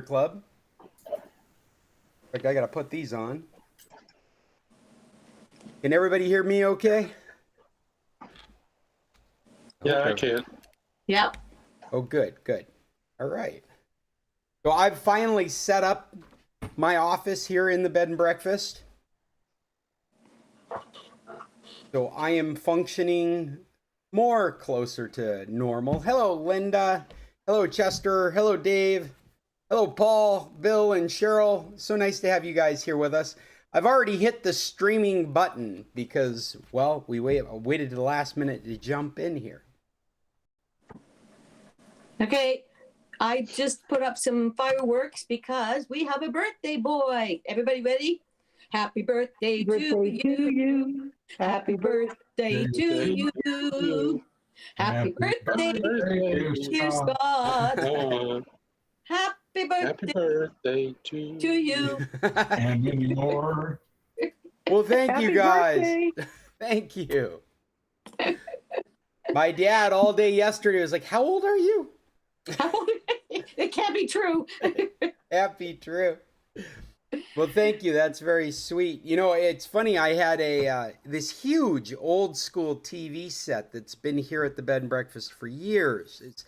Club. Like I gotta put these on. Can everybody hear me okay? Yeah, Okay. I can. Yep. Oh, good, good. All right. So I've finally set up my office here in the bed and breakfast. So I am functioning more closer to normal. Hello, Linda. Hello, Chester. Hello, Dave. Hello, Paul, Bill, and Cheryl. So nice to have you guys here with us. I've already hit the streaming button because, well, we waited to the last minute to jump in here. Okay. I just put up some fireworks because we have a birthday boy. Everybody ready? Happy birthday to you. Happy birthday to you. Happy birthday, dear Scott. Happy Happy birthday to you. And many more. Well, thank you guys. Birthday. Thank you. My dad all day yesterday was like, "How old are you?" It can't be true. Happy true. Well, thank you. That's very sweet. You know, it's funny. I had this huge old school TV set that's been here at the Bed and Breakfast for years. It's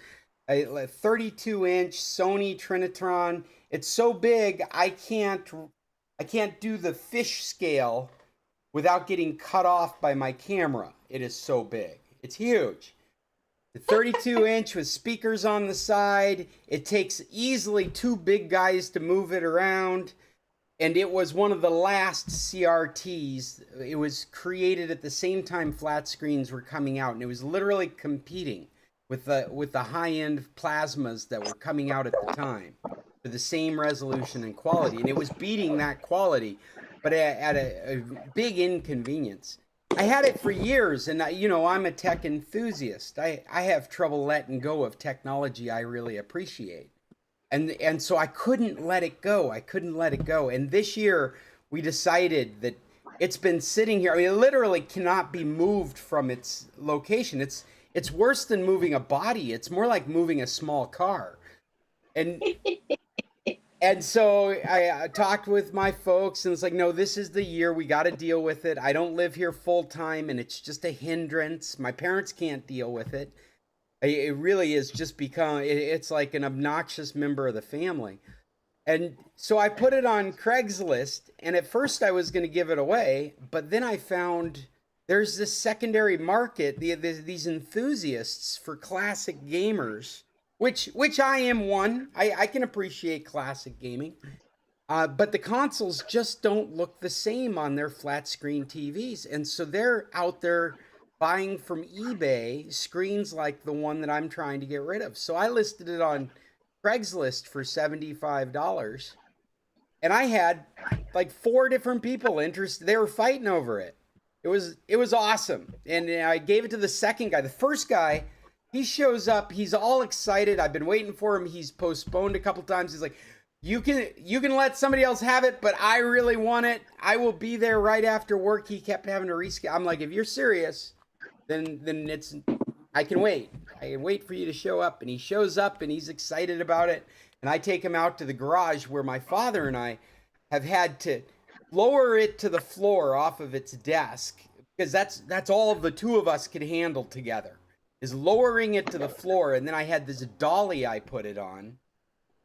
a 32-inch Sony Trinitron. It's so big I can't do the fish scale without getting cut off by my camera. It is so big. It's huge. The 32-inch with speakers on the side. It takes easily two big guys to move it around. And it was one of the last CRTs. It was created at the same time flat screens were coming out. And it was literally competing with the high-end plasmas that were coming out at the time for the same resolution and quality. And it was beating that quality, but at a big inconvenience. I had it for years, and you know, I'm a tech enthusiast. I have trouble letting go of technology I really appreciate. And so I couldn't let it go. And this year we decided that it's been sitting here. I mean, it literally cannot be moved from its location. It's worse than moving a body. It's more like moving a small car. And so I talked with my folks, and it's like, no, this is the year. We got to deal with it. I don't live here full time, and it's just a hindrance. My parents can't deal with it. It really is just become, it's like an obnoxious member of the family. And so I put it on Craigslist, and at first I was going to give it away, but then I found there's this secondary market, these enthusiasts for classic gamers, which I am one. I can appreciate classic gaming, but the consoles just don't look the same on their flat screen TVs, and so they're out there buying from eBay screens like the one that I'm trying to get rid of. So I listed it on Craigslist for $75, and I had like 4 different people interested. They were fighting over it. It was awesome, and I gave it to the second guy. The first guy, he shows up. He's all excited. I've been waiting for him. He's postponed a couple times. He's like, You can let somebody else have it, but I really want it. I will be there right after work. He kept having to reschedule. I'm like, if you're serious, then I can wait. I can wait for you to show up. And he shows up, and he's excited about it. And I take him out to the garage where my father and I have had to lower it to the floor off of its desk, because that's all the two of us could handle together, is lowering it to the floor. And then I had this dolly I put it on.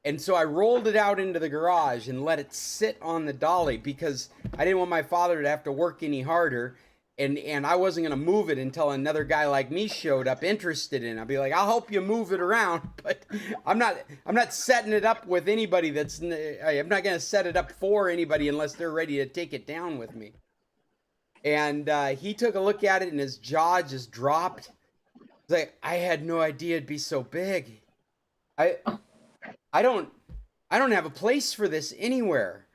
And so I rolled it out into the garage and let it sit on the dolly because I didn't want my father to have to work any harder. And I wasn't going to move it until another guy like me showed up interested in it. I'd be like, I'll help you move it around, but I'm not setting it up with anybody I'm not going to set it up for anybody unless they're ready to take it down with me. And he took a look at it, and his jaw just dropped. He's like, I had no idea it'd be so big. I don't have a place for this anywhere.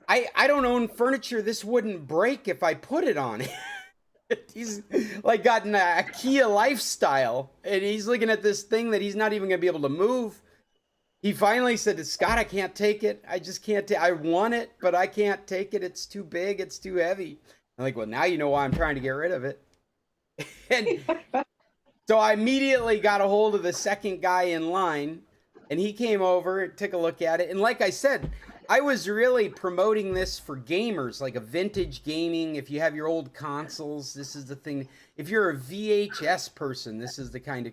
I don't own furniture. This wouldn't break if I put it on. He's like gotten a Kia lifestyle, and he's looking at this thing that he's not even going to be able to move. He finally said to Scott, I can't take it. I just can't I want it, but I can't take it. It's too big. It's too heavy. I'm like, well, now you know why I'm trying to get rid of it. And so I immediately got a hold of the second guy in line, And he came over, took a look at it. And like I said, I was really promoting this for gamers, like a vintage gaming. If you have your old consoles, this is the thing. If you're a VHS person, this is the kind of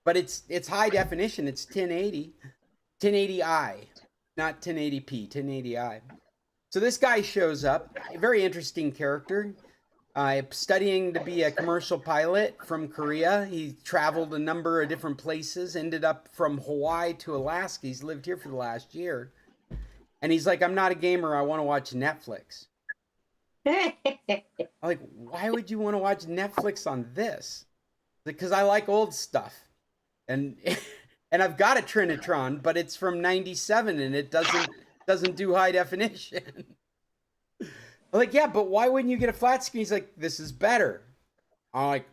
but it's high definition. It's 1080, 1080i, not 1080p, 1080i. So this guy shows up, a very interesting character. Studying to be a commercial pilot from Korea. He traveled a number of different places, ended up from Hawaii to Alaska. He's lived here for the last year. And he's like, I'm not a gamer. I want to watch Netflix. I'm like, why would you want to watch Netflix on this? Because I like old stuff. And I've got a Trinitron, but it's from 97 and it doesn't do high definition. I'm like, yeah, but why wouldn't you get a flat screen? He's like, this is better. I'm like,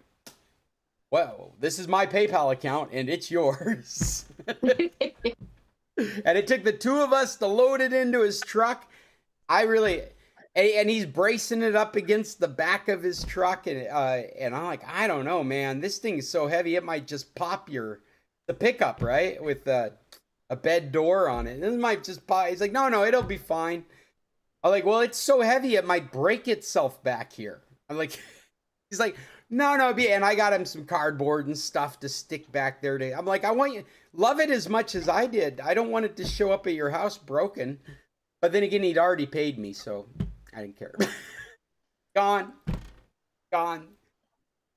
well, this is my PayPal account and it's yours. And it took the two of us to load it into his truck. And he's bracing it up against the back of his truck. And I'm like, I don't know, man. This thing is so heavy, it might just pop the pickup, right? With a bed door on it. It might just pop. He's like, no, it'll be fine. I'm like, well, it's so heavy, it might break itself back here. I'm like, he's like, no, and I got him some cardboard and stuff to stick back there. I'm like, I want you, love it as much as I did. I don't want it to show up at your house broken. But then again, he'd already paid me, so I didn't care. Gone.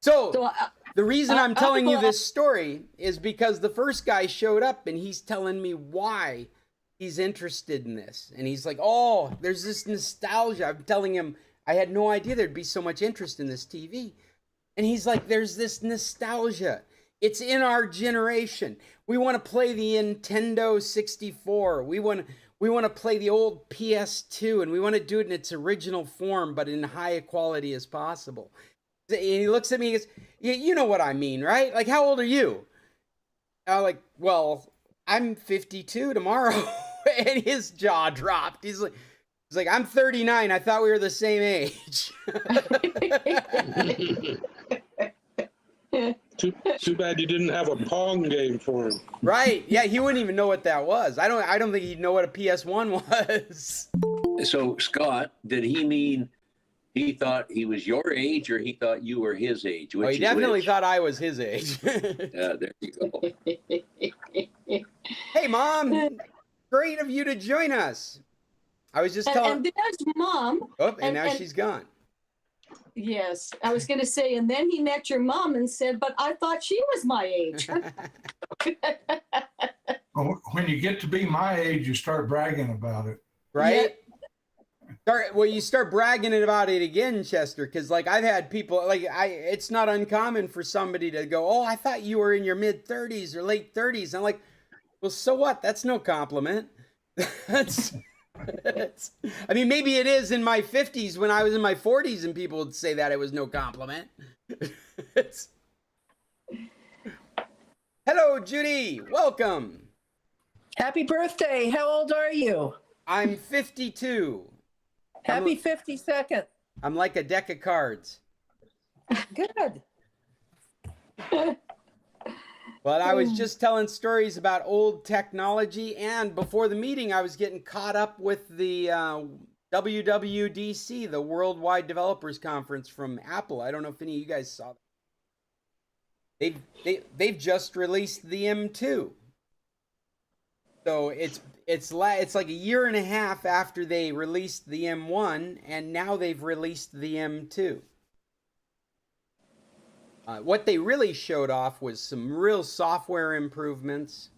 So the reason I'm telling you this story is because the first guy showed up and he's telling me why he's interested in this. And he's like, oh, there's this nostalgia. I'm telling him I had no idea there'd be so much interest in this TV. And he's like, there's this nostalgia. It's in our generation. We want to play the Nintendo 64. We want to play the old PS2, and we want to do it in its original form, but in high quality as possible. And he looks at me and goes, you know what I mean, right? Like, how old are you? I'm like, well, I'm 52 tomorrow. And his jaw dropped. He's like, I'm 39. I thought we were the same age. Too bad you didn't have a Pong game for him. Right. Yeah, he wouldn't even know what that was. I don't think he'd know what a PS1 was. So, Scott, did he mean he thought he was your age or he thought you were his age? Well, he definitely thought I was his age. Yeah, there you go. Hey, Mom. Great of you to join us. I was just telling. And there's Mom. Oh, and now she's gone. Yes, I was going to say, and then he met your mom and said, but I thought she was my age. When you get to be my age, you start bragging about it. Right? Yeah. You start bragging about it again, Chester, because like I've had people it's not uncommon for somebody to go, oh, I thought you were in your mid 30s or late 30s. I'm like, well, so what? That's no compliment. I mean, maybe it is in my 50s when I was in my 40s and people would say that it was no compliment. Hello, Judy. Welcome. Happy birthday. How old are you? I'm 52. Happy 52nd. I'm like a deck of cards. Good. But I was just telling stories about old technology, and before the meeting, I was getting caught up with the WWDC, the Worldwide Developers Conference from Apple. I don't know if any of you guys saw that. They've just released the M2. So it's like a year and a half after they released the M1, and now they've released the M2. What they really showed off was some real software improvements,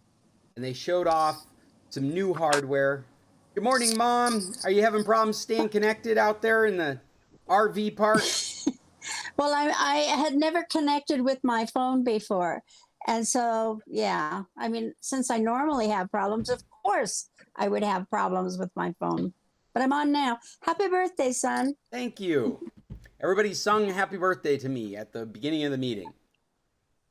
and they showed off some new hardware. Good morning, Mom. Are you having problems staying connected out there in the RV park? Well, I had never connected with my phone before. And so, yeah, I mean, since I normally have problems, of course I would have problems with my phone. But I'm on now. Happy birthday, son. Thank you. Everybody sung happy birthday to me at the beginning of the meeting.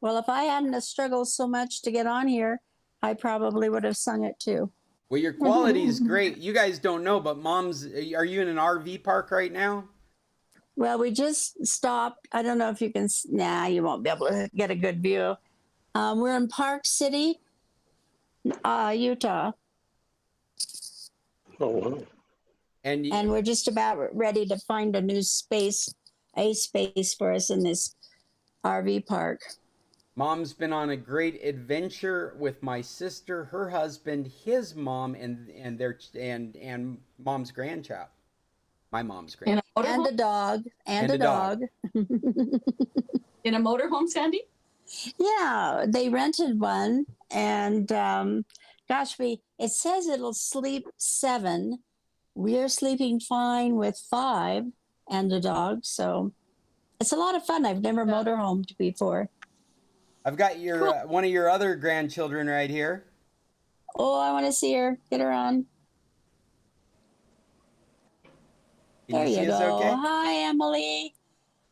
Well, if I hadn't have struggled so much to get on here, I probably would have sung it too. Well, your quality is great. You guys don't know, but Mom's, are you in an RV park right now? Well, we just stopped. I don't know if you can, you won't be able to get a good view. We're in Park City, Utah. Oh, wow. And And we're just about ready to find a space for us in this RV park. Mom's been on a great adventure with my sister, her husband, his mom, and mom's grandchild. My mom's In grandchild. a And a motorhome? dog. And a dog. In a motorhome, Sandy? Yeah, they rented one, and gosh, it says it'll sleep 7. We're sleeping fine with 5 and a dog, so it's a lot of fun. I've never motorhomed before. I've got your Cool. one of your other grandchildren right here. Oh, I want to see her. Get her on. Can There you see you us go. okay? Hi, Emily.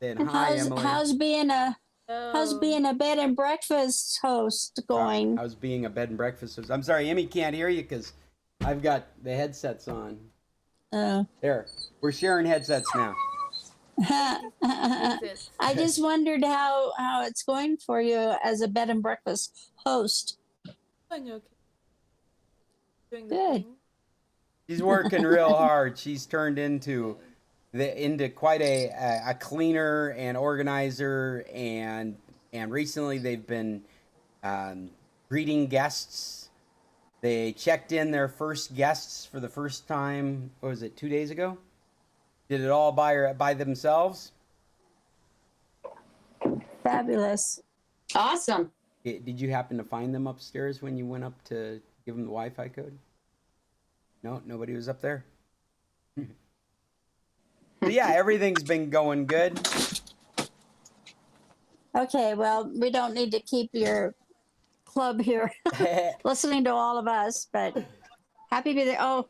Saying hi, Emily. How's being a bed and breakfast host going? How's being a bed and breakfast? I'm sorry, Emmy can't hear you because I've got the headsets on. There, we're sharing headsets now. I just wondered how it's going for you as a bed and breakfast host. Doing okay. Doing the Good. thing. She's working real hard. She's turned into quite a cleaner and organizer, and recently they've been greeting guests. They checked in their first guests for the first time. What was it? 2 days ago? Did it all by themselves? Fabulous. Awesome. Did you happen to find them upstairs when you went up to give them the Wi-Fi code? No, nobody was up there. But yeah, everything's been going good. Okay, well, we don't need to keep your club here listening to all of us, but happy birthday. Oh,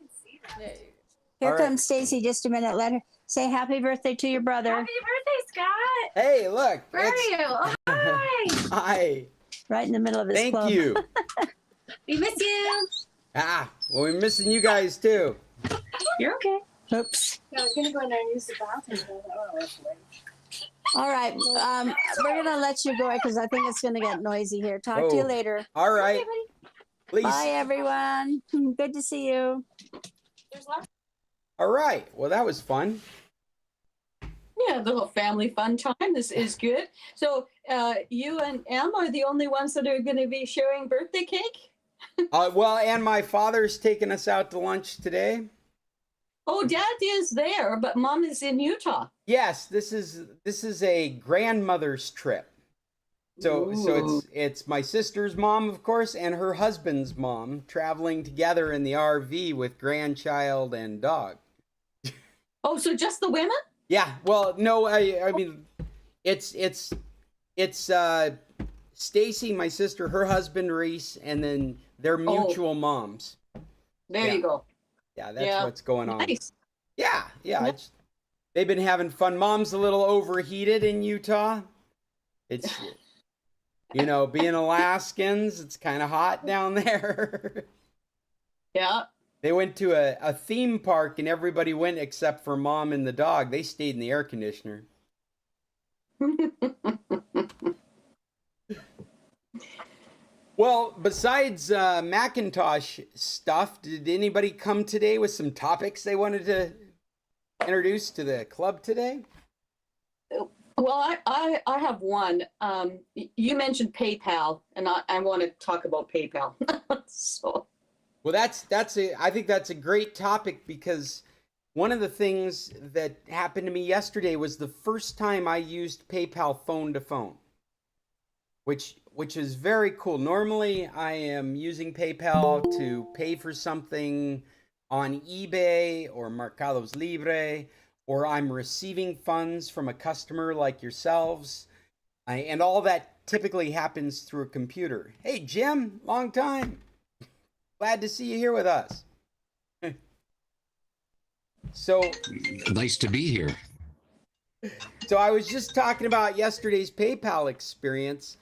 here All right. comes Stacy. Just a minute. Let her say happy birthday to your brother. Happy birthday, Scott! Hey, look. Where are you? Oh, hi! Hi. Right in the middle of his Thank club. you. We miss you. Well, we're missing you guys too. You're okay. Oops. I was gonna go in there and use the bathroom. All right. We're going to let you go because I think it's going to get noisy here. Talk to you Oh. later. All right. Please. Bye, everyone. Good to see you. All right. Well, that was fun. Yeah, the little family fun time. This is good. So you and Em are the only ones that are going to be sharing birthday cake? Well, and my father's taking us out to lunch today. Oh, Dad is there, but Mom is in Utah. Yes, this is a grandmother's trip. So it's my sister's mom, of course, and her husband's mom traveling together in the RV with grandchild and dog. Oh, so just the women? Yeah. Well, no, I mean, it's Stacy, my sister, her husband Reese, and then their mutual moms. There you go. Yeah, that's what's going on. Nice. Yeah. They've been having fun. Mom's a little overheated in Utah. It's, being Alaskans, it's kind of hot down there. Yeah. They went to a theme park and everybody went except for Mom and the dog. They stayed in the air conditioner. Well, besides Macintosh stuff, did anybody come today with some topics they wanted to introduce to the club today? Well, I have one. You mentioned PayPal, and I want to talk about PayPal. Well, I think that's a great topic because one of the things that happened to me yesterday was the first time I used PayPal phone to phone, which is very cool. Normally, I am using PayPal to pay for something on eBay or Mercados Libre, or I'm receiving funds from a customer like yourselves, and all that typically happens through a computer. Hey, Jim, long time. Glad to see you here with us. So nice to be here. So I was just talking about yesterday's PayPal experience.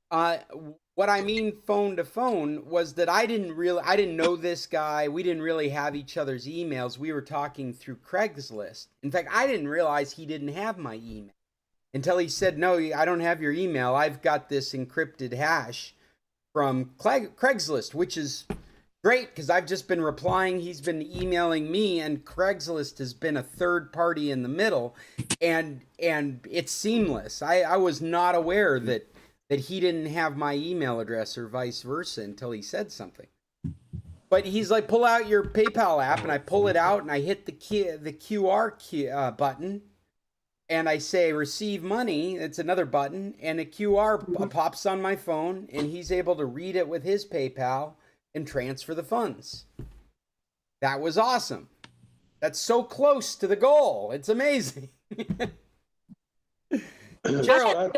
What I mean phone to phone was that I didn't know this guy. We didn't really have each other's emails. We were talking through Craigslist. In fact, I didn't realize he didn't have my email until he said, "No, I don't have your email. I've got this encrypted hash from Craigslist, which is great because I've just been replying. He's been emailing me, and Craigslist has been a third party in the middle, and it's seamless. I was not aware that he didn't have my email address or vice versa until he said something. But he's like, pull out your PayPal app, and I pull it out, and I hit the QR button, and I say receive money. It's another button, and a QR pops on my phone, and he's able to read it with his PayPal and transfer the funds. That was awesome. That's so close to the goal. It's amazing. Gerald,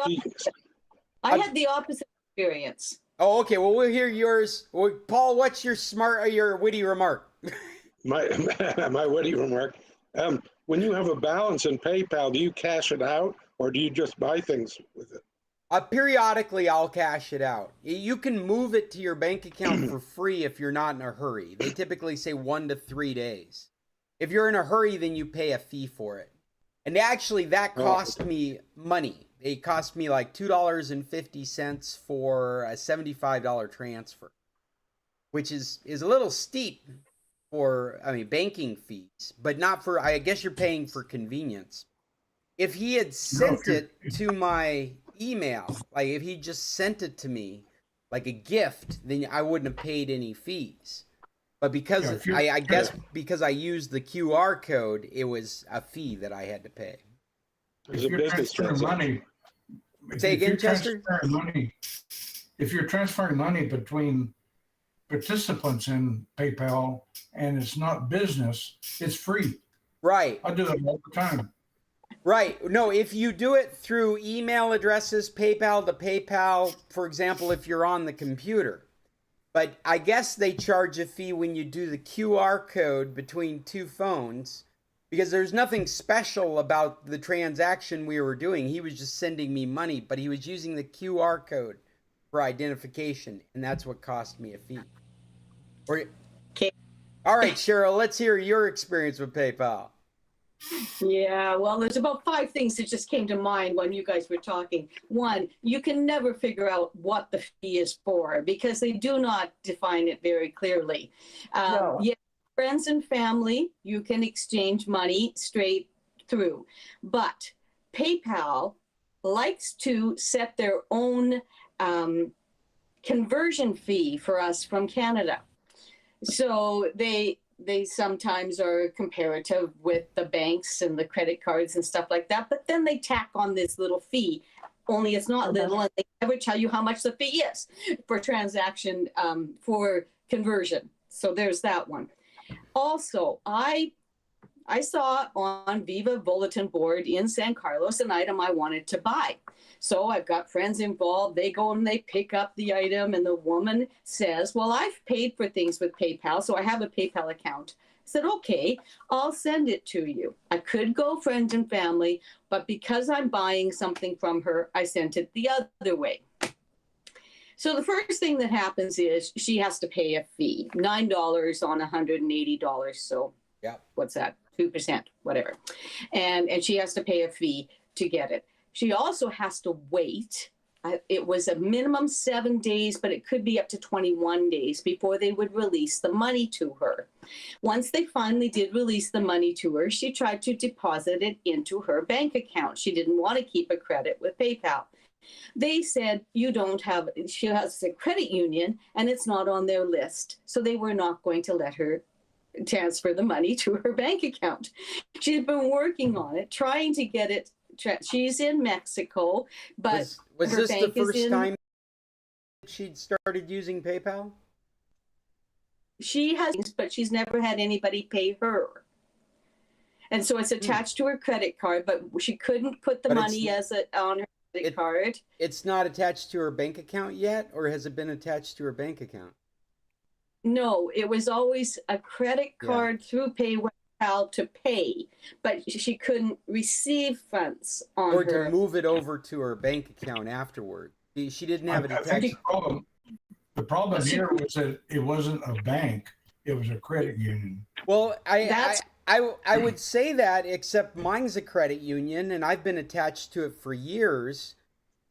I had the opposite experience. oh, okay. Well, we'll hear yours. Well, Paul, what's your witty remark? My witty remark. When you have a balance in PayPal, do you cash it out or do you just buy things with it? Periodically, I'll cash it out. You can move it to your bank account for free if you're not in a hurry. They typically say 1 to 3 days. If you're in a hurry, then you pay a fee for it. And actually, that cost me money. It cost me like $2.50 for a $75 transfer, which is a little steep for, banking fees, but not for, I guess you're paying for convenience. If he had sent it to my email, like if he just sent it to me like a gift, then I wouldn't have paid any fees. But because I guess because I used the QR code, it was a fee that I had to pay. It's a business transaction. Say again, Chester? If you're transferring money between participants in PayPal and it's not business, it's free. Right. I do that all the time. Right. No, if you do it through email addresses, PayPal to PayPal, for example, if you're on the computer. But I guess they charge a fee when you do the QR code between two phones, because there's nothing special about the transaction we were doing. He was just sending me money, but he was using the QR code for identification, and that's what cost me a fee. Okay. All right, Cheryl, let's hear your experience with PayPal. Yeah, well, there's about 5 things that just came to mind when you guys were talking. One, you can never figure out what the fee is for because they do not define it very clearly. No. Yeah, friends and family, you can exchange money straight through. But PayPal likes to set their own conversion fee for us from Canada. So they sometimes are comparative with the banks and the credit cards and stuff like that, but then they tack on this little fee, only it's not little, and they never tell you how much the fee is for transaction, for conversion. So there's that one. Also, I saw on Viva bulletin board in San Carlos an item I wanted to buy. So I've got friends involved. They go and they pick up the item, and the woman says, well, I've paid for things with PayPal, so I have a PayPal account. I said, okay, I'll send it to you. I could go friends and family, but because I'm buying something from her, I sent it the other way. So the first thing that happens is she has to pay a fee, $9 on $180. So yeah, what's that? 2%, whatever. And she has to pay a fee to get it. She also has to wait. It was a minimum 7 days, but it could be up to 21 days before they would release the money to her. Once they finally did release the money to her, she tried to deposit it into her bank account. She didn't want to keep a credit with PayPal. They said, she has a credit union and it's not on their list. So they were not going to let her transfer the money to her bank account. She's been working on it, trying to get it. She's in Mexico, but was her this the bank is first time she'd started using PayPal? She has, but she's never had anybody pay her. And so it's attached to her credit card, but she couldn't put the money on her credit card. It's not attached to her bank account yet, or has it been attached to her bank account? No, it was always a credit card through PayPal to pay, but she couldn't receive funds on or her. to move it over to her bank account afterward. She didn't have it I attached. think the problem here was that it wasn't a bank; it was a credit union. Well, I would say that, except mine's a credit union, and I've been attached to it for years.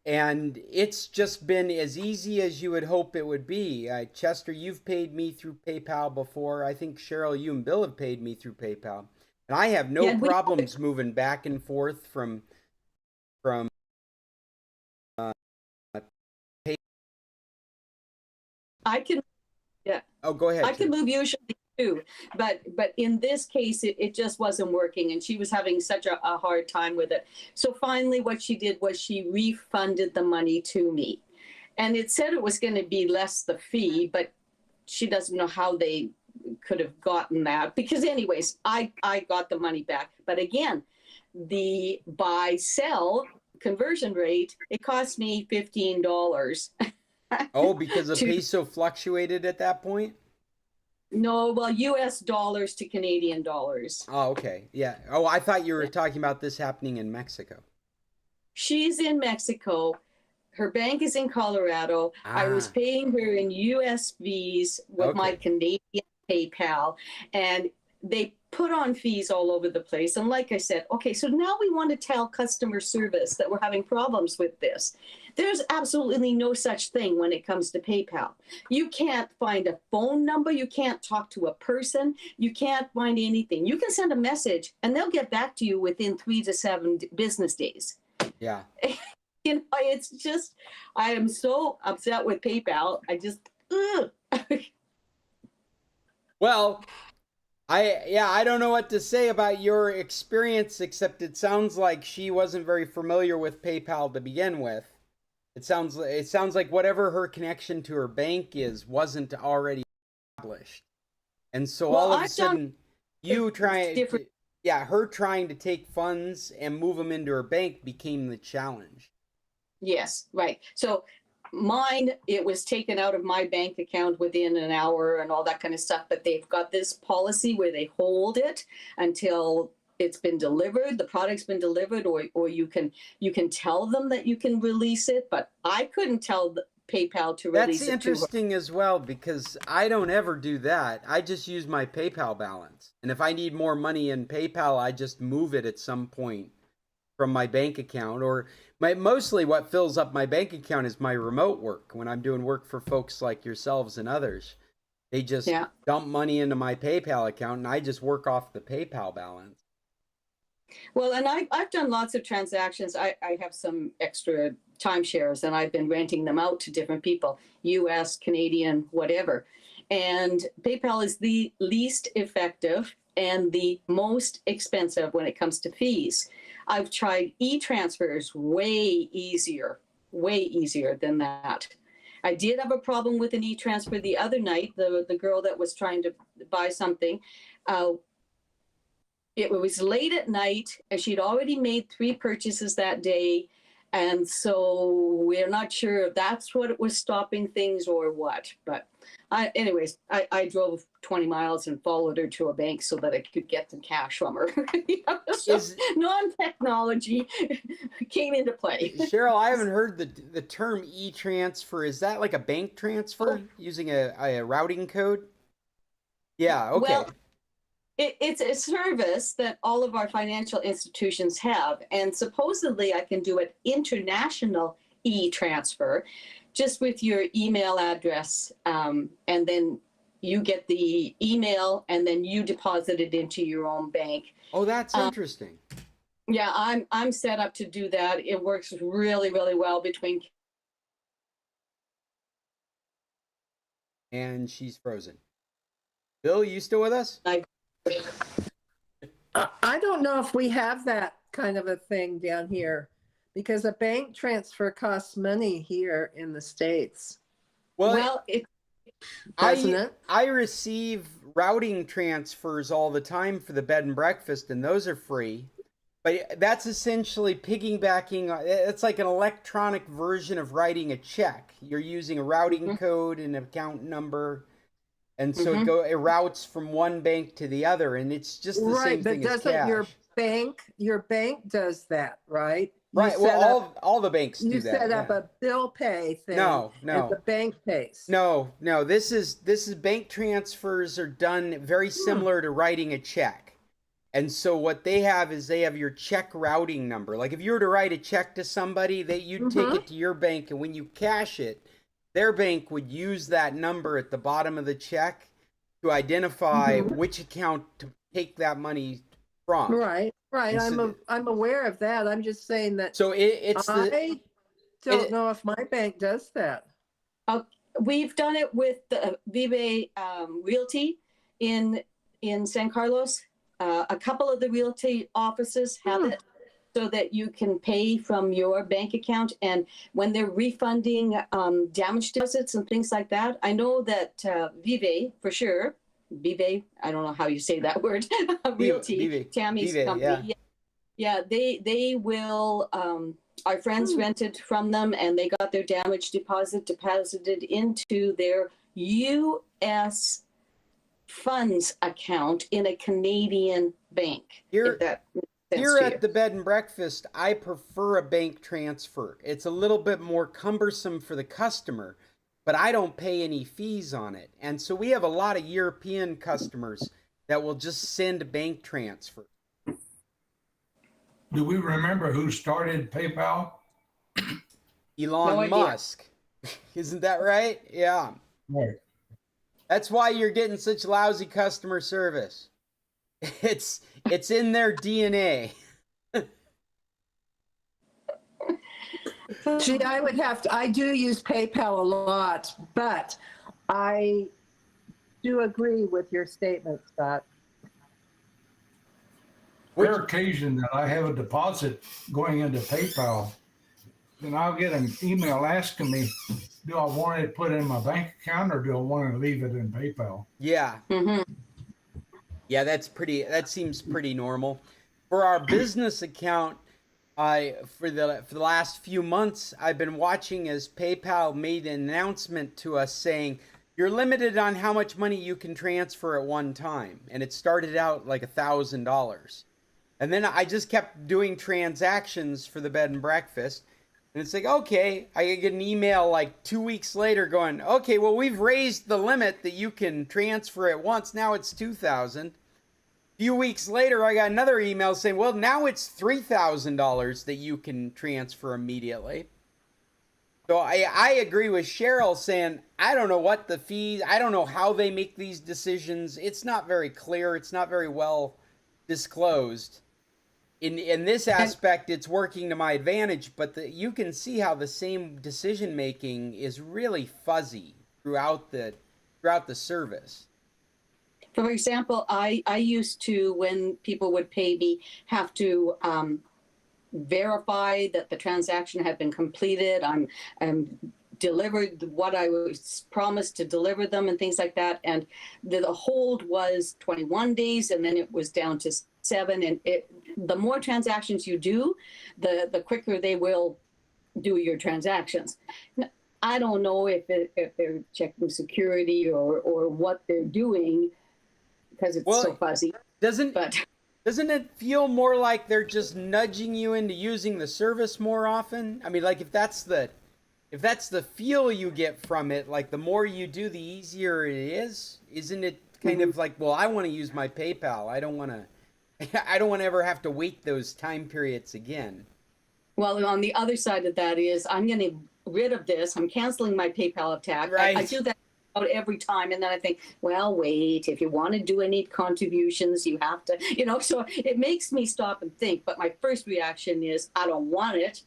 and it's just been as easy as you would hope it would be. Chester, you've paid me through PayPal before. I think Cheryl, you and Bill have paid me through PayPal, and I have no Yeah, we- problems moving back and forth from pay. I can, Oh, go ahead. I can Chester. move usually too, but in this case, it just wasn't working, and she was having such a hard time with it. So finally, what she did was she refunded the money to me, and it said it was going to be less the fee, but she doesn't know how they could have gotten that, because anyways, I got the money back. But again, the buy sell conversion rate, it cost me $15. Oh, because the to- peso fluctuated at that point? No, well, US dollars to Canadian dollars. Oh, okay. Yeah. Oh, I thought you were talking about this happening in Mexico. She's in Mexico. Her bank is in Colorado. I was Ah. paying her in US Vs with my Okay. Canadian PayPal, and they put on fees all over the place. And like I said, okay, so now we want to tell customer service that we're having problems with this. There's absolutely no such thing when it comes to PayPal. You can't find a phone number. You can't talk to a person. You can't find anything. You can send a message and they'll get back to you within 3 to 7 business days. Yeah. You know, it's just, I am so upset with PayPal. I just, ugh. Well, I don't know what to say about your experience, except it sounds like she wasn't very familiar with PayPal to begin with. It sounds like whatever her connection to her bank is wasn't already established. And so Well, all of a I've done sudden you different. her trying to take funds and move them into her bank became the challenge. Yes, right. So mine, it was taken out of my bank account within an hour and all that kind of stuff. But they've got this policy where they hold it until it's been delivered, the product's been delivered, or you can tell them that you can release it. But I couldn't tell PayPal to release That's it to her. interesting as well, because I don't ever do that. I just use my PayPal balance. And if I need more money in PayPal, I just move it at some point from my bank account. Or mostly what fills up my bank account is my remote work. When I'm doing work for folks like yourselves and others, they just dump money into my PayPal account and I just work off the PayPal balance. Well, and I've done lots of transactions. I have some extra timeshares and I've been renting them out to different people, US, Canadian, whatever. And PayPal is the least effective and the most expensive when it comes to fees. I've tried e-transfers, way easier than that. I did have a problem with an e-transfer the other night. The girl that was trying to buy something, it was late at night and she'd already made 3 purchases that day. And so we're not sure if that's what it was stopping things or what. But anyways, I drove 20 miles and followed her to a bank so that I could get some cash from her. You know, so non-technology came into play. Cheryl, I haven't heard the term e-transfer. Is that like a bank transfer using a routing code? Yeah, okay. Well, it's a service that all of our financial institutions have. And supposedly I can do an international e-transfer just with your email address. And then you get the email and then you deposit it into your own bank. Oh, that's interesting. Yeah, I'm set up to do that. It works really, really well between. And she's frozen. Bill, you still with us? I don't know if we have that kind of a thing down here because a bank transfer costs money here in the States. Well, Doesn't it? I receive routing transfers all the time for the bed and breakfast, and those are free. But that's essentially piggybacking. It's like an electronic version of writing a check. You're using a routing code and an account number. And so it routes from one bank to the other, and it's just the same thing as cash. Your bank does that, right? Right. Well, all the banks do that. You set up a bill pay thing. No. And the bank pays. No. This is bank transfers are done very similar to writing a check. And so what they have is they have your check routing number. Like if you were to write a check to somebody, you'd take it to your bank, and when you cash it, their bank would use that number at the bottom of the check to identify which account to take that money from. Right. And so I'm aware of that. I'm just saying that So I don't know if my bank does that. We've done it with the Vive Realty in San Carlos. A couple of the realty offices have it so that you can pay from your bank account. And when they're refunding damage deposits and things like that, I know that Vive, for sure, Vive, I don't know how you say that word, Realty, Vive, Tammy's Vive, company. Yeah, they will, our friends rented from them, and they got their damage deposit deposited into their U.S. funds account in a Canadian bank. Here- if that makes sense Here to at you. the bed and breakfast, I prefer a bank transfer. It's a little bit more cumbersome for the customer, but I don't pay any fees on it. And so we have a lot of European customers that will just send a bank transfer. Do we remember who started PayPal? Elon idea. Musk. Isn't that right? Yeah. Right. That's why you're getting such lousy customer service. It's in their DNA. See, I do use PayPal a lot, but I do agree with your statement, Scott. Rare occasion that I have a deposit going into PayPal, then I'll get an email asking me, do I want it put in my bank account or do I want to leave it in PayPal? Yeah. Mhm. Yeah, that seems pretty normal. For our business account, for the last few months, I've been watching as PayPal made an announcement to us saying you're limited on how much money you can transfer at one time, and it started out like $1,000. And then I just kept doing transactions for the bed and breakfast. And it's like, okay, I get an email like 2 weeks later going, okay, well, we've raised the limit that you can transfer at once. Now it's 2,000. A few weeks later, I got another email saying, well, now it's $3,000 that you can transfer immediately. So I agree with Cheryl saying, I don't know what the fees, I don't know how they make these decisions. It's not very clear. It's not very well disclosed. In this aspect, it's working to my advantage, but you can see how the same decision making is really fuzzy throughout the service. For example, I used to, when people would pay me, have to verify that the transaction had been completed. I'm delivered what I was promised to deliver them and things like that. And the hold was 21 days, and then it was down to 7. And the more transactions you do, the quicker they will do your transactions. I don't know if they're checking security or what they're doing because it's so fuzzy. Doesn't it feel more like they're just nudging you into using the service more often? I mean, like if that's the feel you get from it, like the more you do, the easier it is. Isn't it kind of like, well, I want to use my PayPal. I don't want to ever have to wait those time periods again. Well, on the other side of that is I'm getting rid of this. I'm canceling my PayPal attack. Right. I do that about every time. And then I think, well, wait, if you want to do any contributions, you have to, so it makes me stop and think. But my first reaction is I don't want it,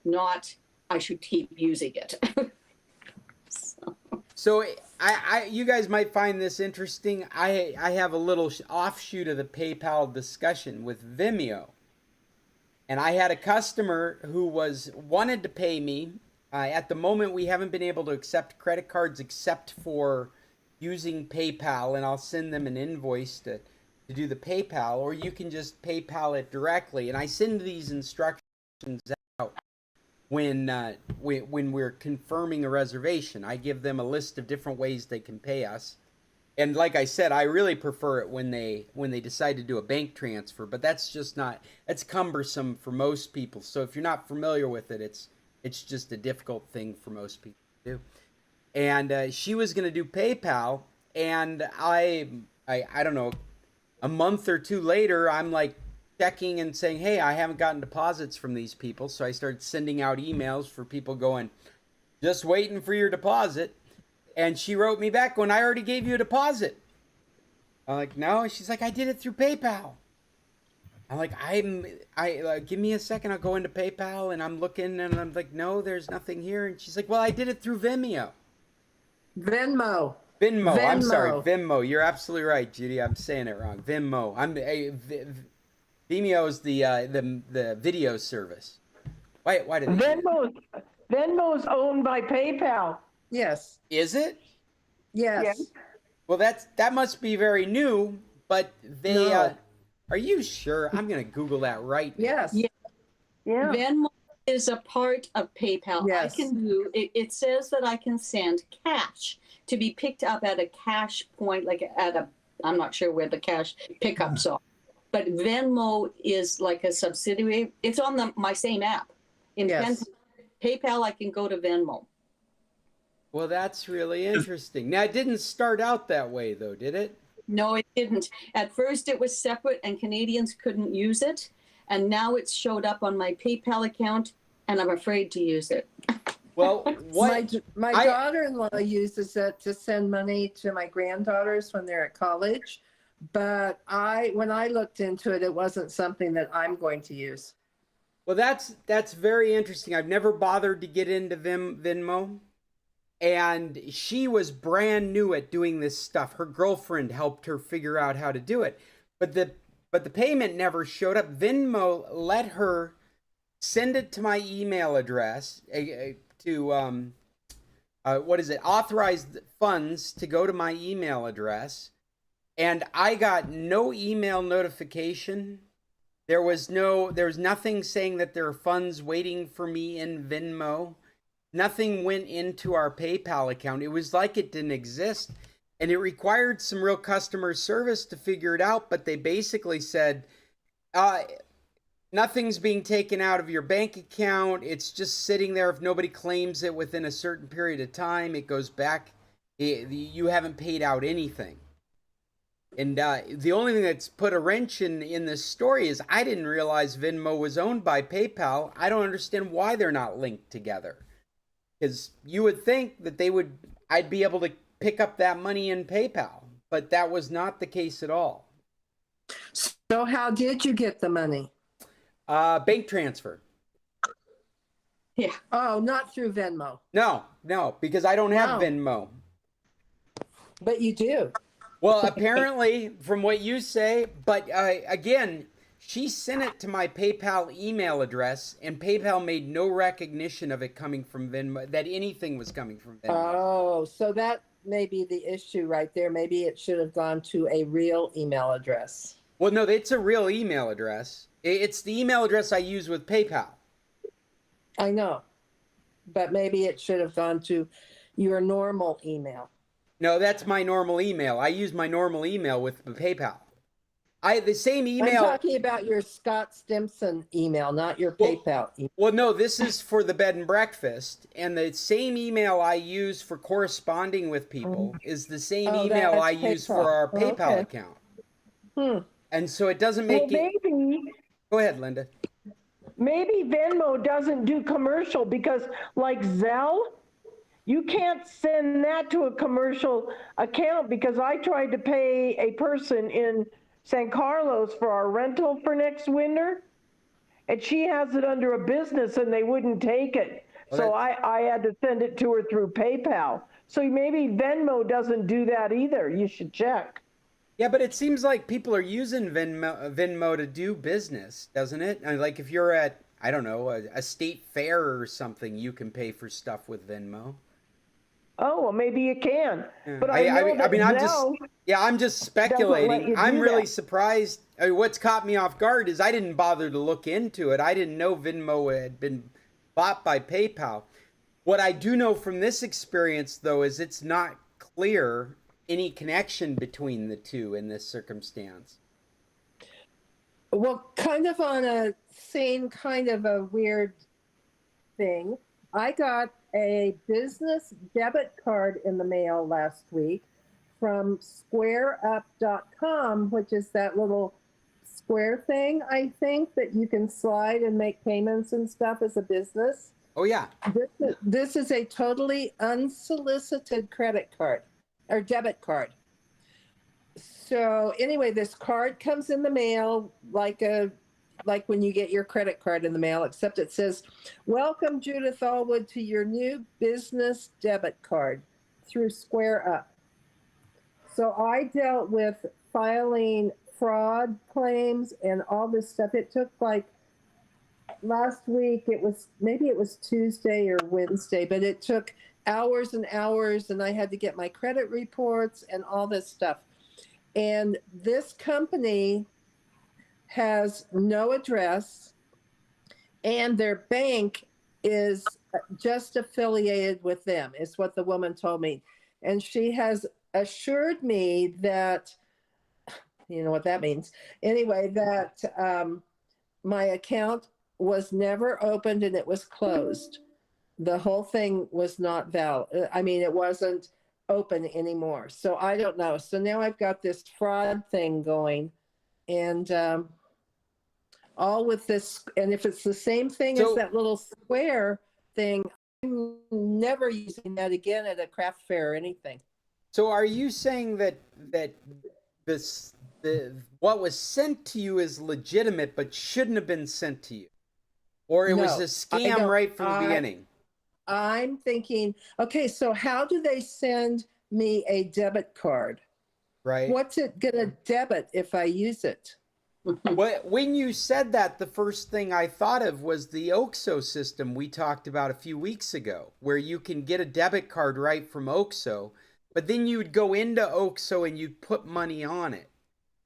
not I should keep using it. So you guys might find this interesting. I have a little offshoot of the PayPal discussion with Vimeo. And I had a customer who wanted to pay me. At the moment, we haven't been able to accept credit cards except for using PayPal, and I'll send them an invoice to do the PayPal, or you can just PayPal it directly. And I send these instructions out when we're confirming a reservation. I give them a list of different ways they can pay us. And like I said, I really prefer it when they decide to do a bank transfer, but that's cumbersome for most people. So if you're not familiar with it, it's just a difficult thing for most people to do. And she was going to do PayPal, and I don't know, a month or two later, I'm like checking and saying, hey, I haven't gotten deposits from these people. So I started sending out emails for people going, just waiting for your deposit. And she wrote me back going, I already gave you a deposit. I'm like, no. She's like, I did it through PayPal. I'm like, give me a second. I'll go into PayPal and I'm looking and I'm like, no, there's nothing here. And she's like, well, I did it through Vimeo. Venmo. Venmo. I'm sorry, Venmo. Venmo. You're absolutely right, Judy. I'm saying it wrong. Venmo. Vimeo is the video service. Why did they? Venmo's owned by PayPal. Yes. Is it? Yes. Yes. Well, that must be very new. But they No. are you sure? I'm gonna Google that right now. Yes. Yeah. Yeah. Venmo is a part of PayPal. Yes. I can do it. It says that I can send cash to be picked up at a cash point, like at a, I'm not sure where the cash pickups are. But Venmo is like a subsidiary. It's on my same app. In Yes. PayPal, I can go to Venmo. Well, that's really interesting. Now, it didn't start out that way, though, did it? No, it didn't. At first, it was separate and Canadians couldn't use it. And now it's showed up on my PayPal account, and I'm afraid to use it. Well, what? My daughter-in-law uses it to send money to my granddaughters when they're at college. But when I looked into it, it wasn't something that I'm going to use. Well, that's very interesting. I've never bothered to get into Venmo. And she was brand new at doing this stuff. Her girlfriend helped her figure out how to do it. But the payment never showed up. Venmo let her send it to my email address to authorized funds to go to my email address. And I got no email notification. There was nothing saying that there are funds waiting for me in Venmo. Nothing went into our PayPal account. It was like it didn't exist. And it required some real customer service to figure it out. But they basically said, nothing's being taken out of your bank account. It's just sitting there. If nobody claims it within a certain period of time, it goes back. You haven't paid out anything. And the only thing that's put a wrench in this story is I didn't realize Venmo was owned by PayPal. I don't understand why they're not linked together. Because you would think that I'd be able to pick up that money in PayPal, but that was not the case at all. So how did you get the money? Bank transfer. Yeah. Oh, not through Venmo. No, because I don't have Wow. Venmo. But you do. Well, apparently, from what you say, but again, she sent it to my PayPal email address, and PayPal made no recognition of it coming from Venmo, that anything was coming from Venmo. Oh, so that may be the issue right there. Maybe it should have gone to a real email address. Well, no, it's a real email address. It's the email address I use with PayPal. I know, but maybe it should have gone to your normal email. No, that's my normal email. I use my normal email with the PayPal. The same email. I'm talking about your Scott Stimson email, not your PayPal email. Well, no, this is for the bed and breakfast. And the same email I use for corresponding with people is the same email that's I use PayPal. for our PayPal Okay. account. And so it doesn't make it. Maybe Go ahead, Linda. Venmo doesn't do commercial because like Zelle, you can't send that to a commercial account because I tried to pay a person in San Carlos for our rental for next winter, and she has it under a business and they wouldn't take it. Well, So I had to send it to her through PayPal. So maybe Venmo doesn't do that either. You should check. Yeah, but it seems like people are using Venmo to do business, doesn't it? And like if you're at, I don't know, a state fair or something, you can pay for stuff with Venmo. Oh, well, maybe you can. Yeah. But I know that I'm just speculating. you I'm do really that. surprised. I mean, what's caught me off guard is I didn't bother to look into it. I didn't know Venmo had been bought by PayPal. What I do know from this experience, though, is it's not clear any connection between the two in this circumstance. Well, kind of on a same kind of a weird thing, I got a business debit card in the mail last week from squareup.com, which is that little square thing, I think, that you can slide and make payments and stuff as a business. Oh yeah. This is a totally unsolicited credit card or debit card. So anyway, this card comes in the mail like when you get your credit card in the mail, except it says, "Welcome, Judith Allwood, to your new business debit card through Square Up." So I dealt with filing fraud claims and all this stuff. It took like last week, it was Tuesday or Wednesday, but it took hours and hours, and I had to get my credit reports and all this stuff. And this company has no address, and their bank is just affiliated with them, is what the woman told me. And she has assured me that, you know what that means. Anyway, that my account was never opened and it was closed. The whole thing was not valid. I mean, it wasn't open anymore. So I don't know. So now I've got this fraud thing going, and all with this. And if it's the same thing as that little square thing, I'm never using that again at a craft fair or anything. So are you saying that what was sent to you is legitimate but shouldn't have been sent to you? Or it was a scam right from the beginning? I'm thinking, okay, so how do they send me a debit card? Right. What's it going to debit if I use it? When you said that, the first thing I thought of was the OXO system we talked about a few weeks ago, where you can get a debit card right from OXO, but then you'd go into OXO and you'd put money on it.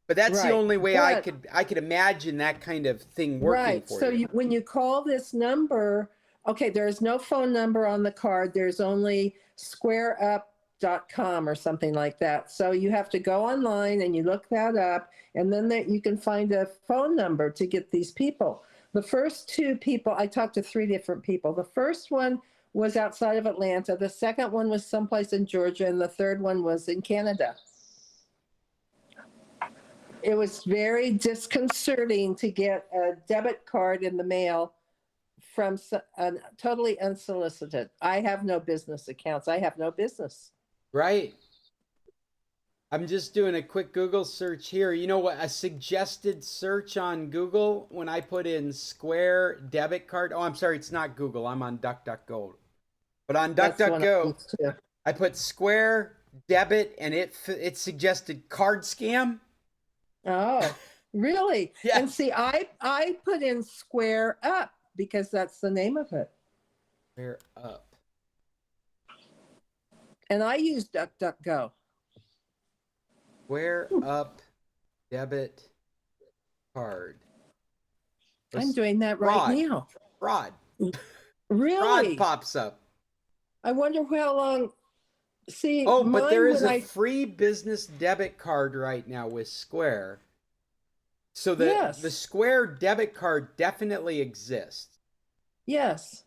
But that's the only way I could imagine that kind of thing working for you. you. So when you call this number, okay, there's no phone number on the card. There's only squareup.com or something like that. So you have to go online and you look that up, and then you can find a phone number to get these people. The first two people, I talked to 3 different people. The first one was outside of Atlanta. The second one was someplace in Georgia, and the third one was in Canada. It was very disconcerting to get a debit card in the mail from totally unsolicited. I have no business accounts. I have no business. Right. I'm just doing a quick Google search here. You know what? A suggested search on Google, when I put in Square debit card. Oh, I'm sorry. It's not Google. I'm on DuckDuckGo. But on DuckDuckGo, I put Square debit, and it suggested card scam. Oh, really? Yeah. And see, I put in Square Up because that's the name of it. Square Up. And I use DuckDuckGo. Square Up debit card. I'm doing that right now. Fraud. Really? Fraud pops up. I wonder how long. See, oh, but there is a free business debit card right now with Square. So the Square debit card definitely exists. Yes.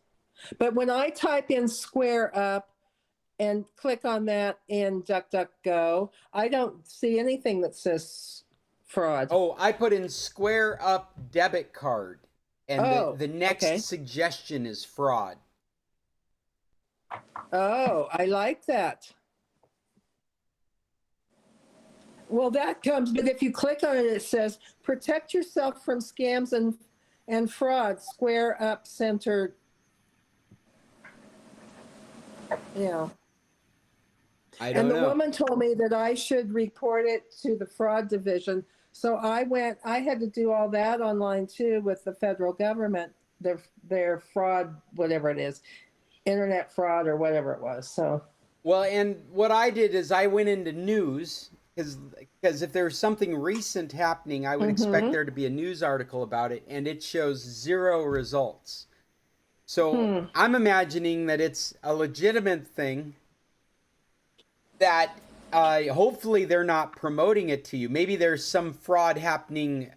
But when I type in Square Up and click on that in DuckDuckGo, I don't see anything that says fraud. Oh, I put in Square Up debit card, and the next suggestion is fraud. Oh, I like that. Well, that comes, but if you click on it, it says, protect yourself from scams and fraud, Square Up Center. You know. I don't know. And the woman told me that I should report it to the fraud division. So I had to do all that online too with the federal government, their fraud, whatever it is. Internet fraud or whatever it was. So well, and what I did is I went into news, because if there's something recent happening, I would expect there to be a news article about it, and it shows 0 results. So I'm imagining that it's a legitimate thing, that hopefully they're not promoting it to you. Maybe there's some fraud happening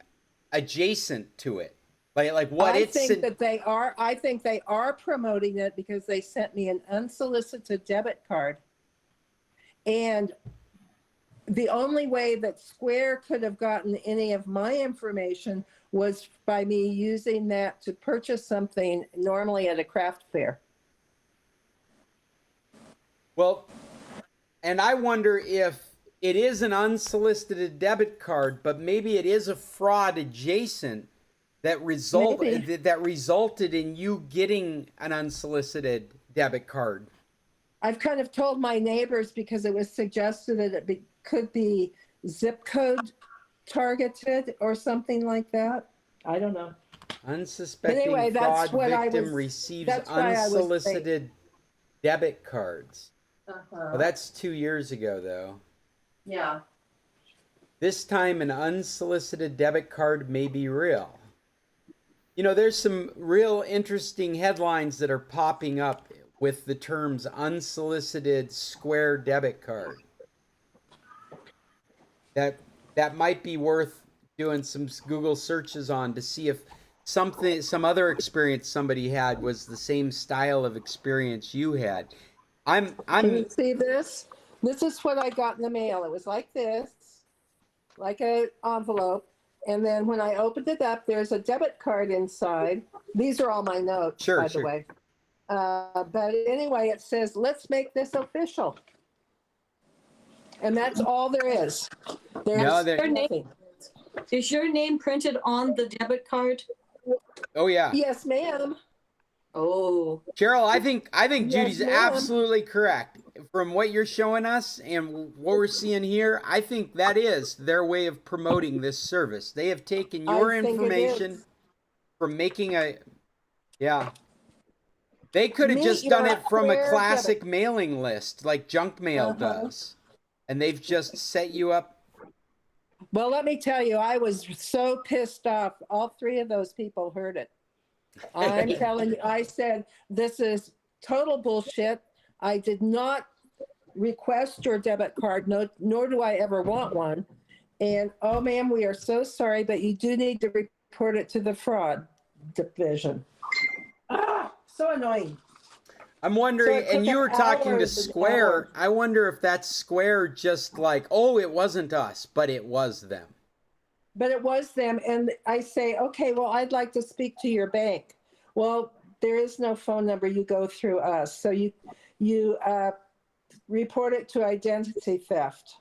adjacent to it. Like what I think they are promoting it, because they sent me an unsolicited debit card, and the only way that Square could have gotten any of my information was by me using that to purchase something normally at a craft fair. Well, and I wonder if it is an unsolicited debit card, but maybe it is a fraud adjacent that resulted in you getting an unsolicited debit card. I've kind of told my neighbors because it was suggested that it could be zip code targeted or something like that. I don't know. Unsuspecting Anyway, that's fraud what I victim was- receives that's why I was unsolicited debit cards. Uh-huh. Well, that's 2 years ago, though. Yeah. This time, an unsolicited debit card may be real. You know, there's some real interesting headlines that are popping up with the terms unsolicited Square debit card. That might be worth doing some Google searches on to see if some other experience somebody had was the same style of experience you had. Can you see this? This is what I got in the mail. It was like this, like an envelope. And then when I opened it up, there's a debit card inside. These are all my notes, by the way. But anyway, it says, let's make this official. And that's all there is. There's nothing. Is your name printed on the debit card? Oh yeah. Yes, ma'am. Oh, Cheryl, I think Judy's ma'am. absolutely correct. From what you're showing us and what we're seeing here, I think that is their way of promoting this service. They have taken your I think it information is. from making They could have Meet just done your it from a Square classic mailing list like junk mail Uh-huh. does. And they've just set you up. Well, let me tell you, I was so pissed off. All three of those people heard it. I'm telling you, I said, this is total bullshit. I did not request your debit card, nor do I ever want one. And, oh, ma'am, we are so sorry, but you do need to report it to the fraud division. Ah, so annoying. I'm wondering, So it and took you were us talking to hours and Square. hours. I wonder if that's Square just like, oh, it wasn't us, but it was them. But it was them. And I say, okay, well, I'd like to speak to your bank. Well, there is no phone number. You go through us. So you report it to identity theft.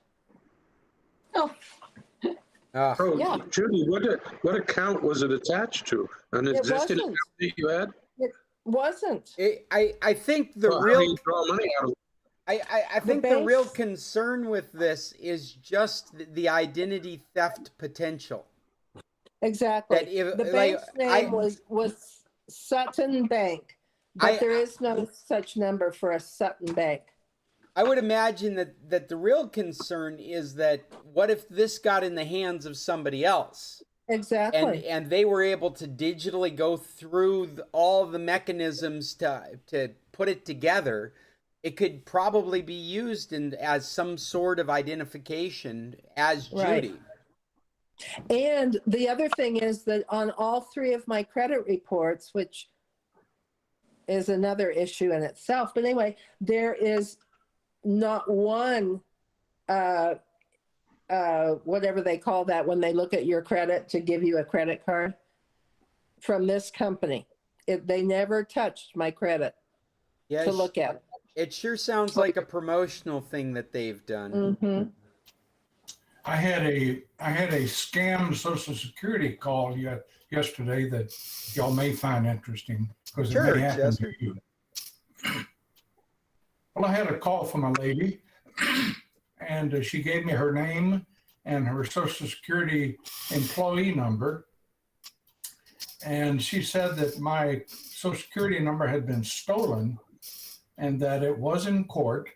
oh, Oh, Yeah. Judy, what account was it attached to? An It existing wasn't. account that you had? Wasn't. I think the Well, how do real you draw money out of it? I think the real banks- concern with this is just the identity theft potential. Exactly. That if- The like, bank's name was Sutton Bank, but I- there is no such number for a Sutton Bank. I would imagine that the real concern is that what if this got in the hands of somebody else? Exactly. And they were able to digitally go through all the mechanisms to put it together. It could probably be used as some sort of identification as Right. Judy. And the other thing is that on all three of my credit reports, which is another issue in itself, but anyway, there is not one whatever they call that when they look at your credit to give you a credit card from this company. They never touched my credit Yeah, to look at. it sure sounds like a promotional thing that they've done. Hmm. I had a scam Social Security call yesterday that y'all may find interesting because it Sure, may happen Chester. to you. Well, I had a call from a lady, and she gave me her name and her Social Security employee number. And she said that my Social Security number had been stolen and that it was in court,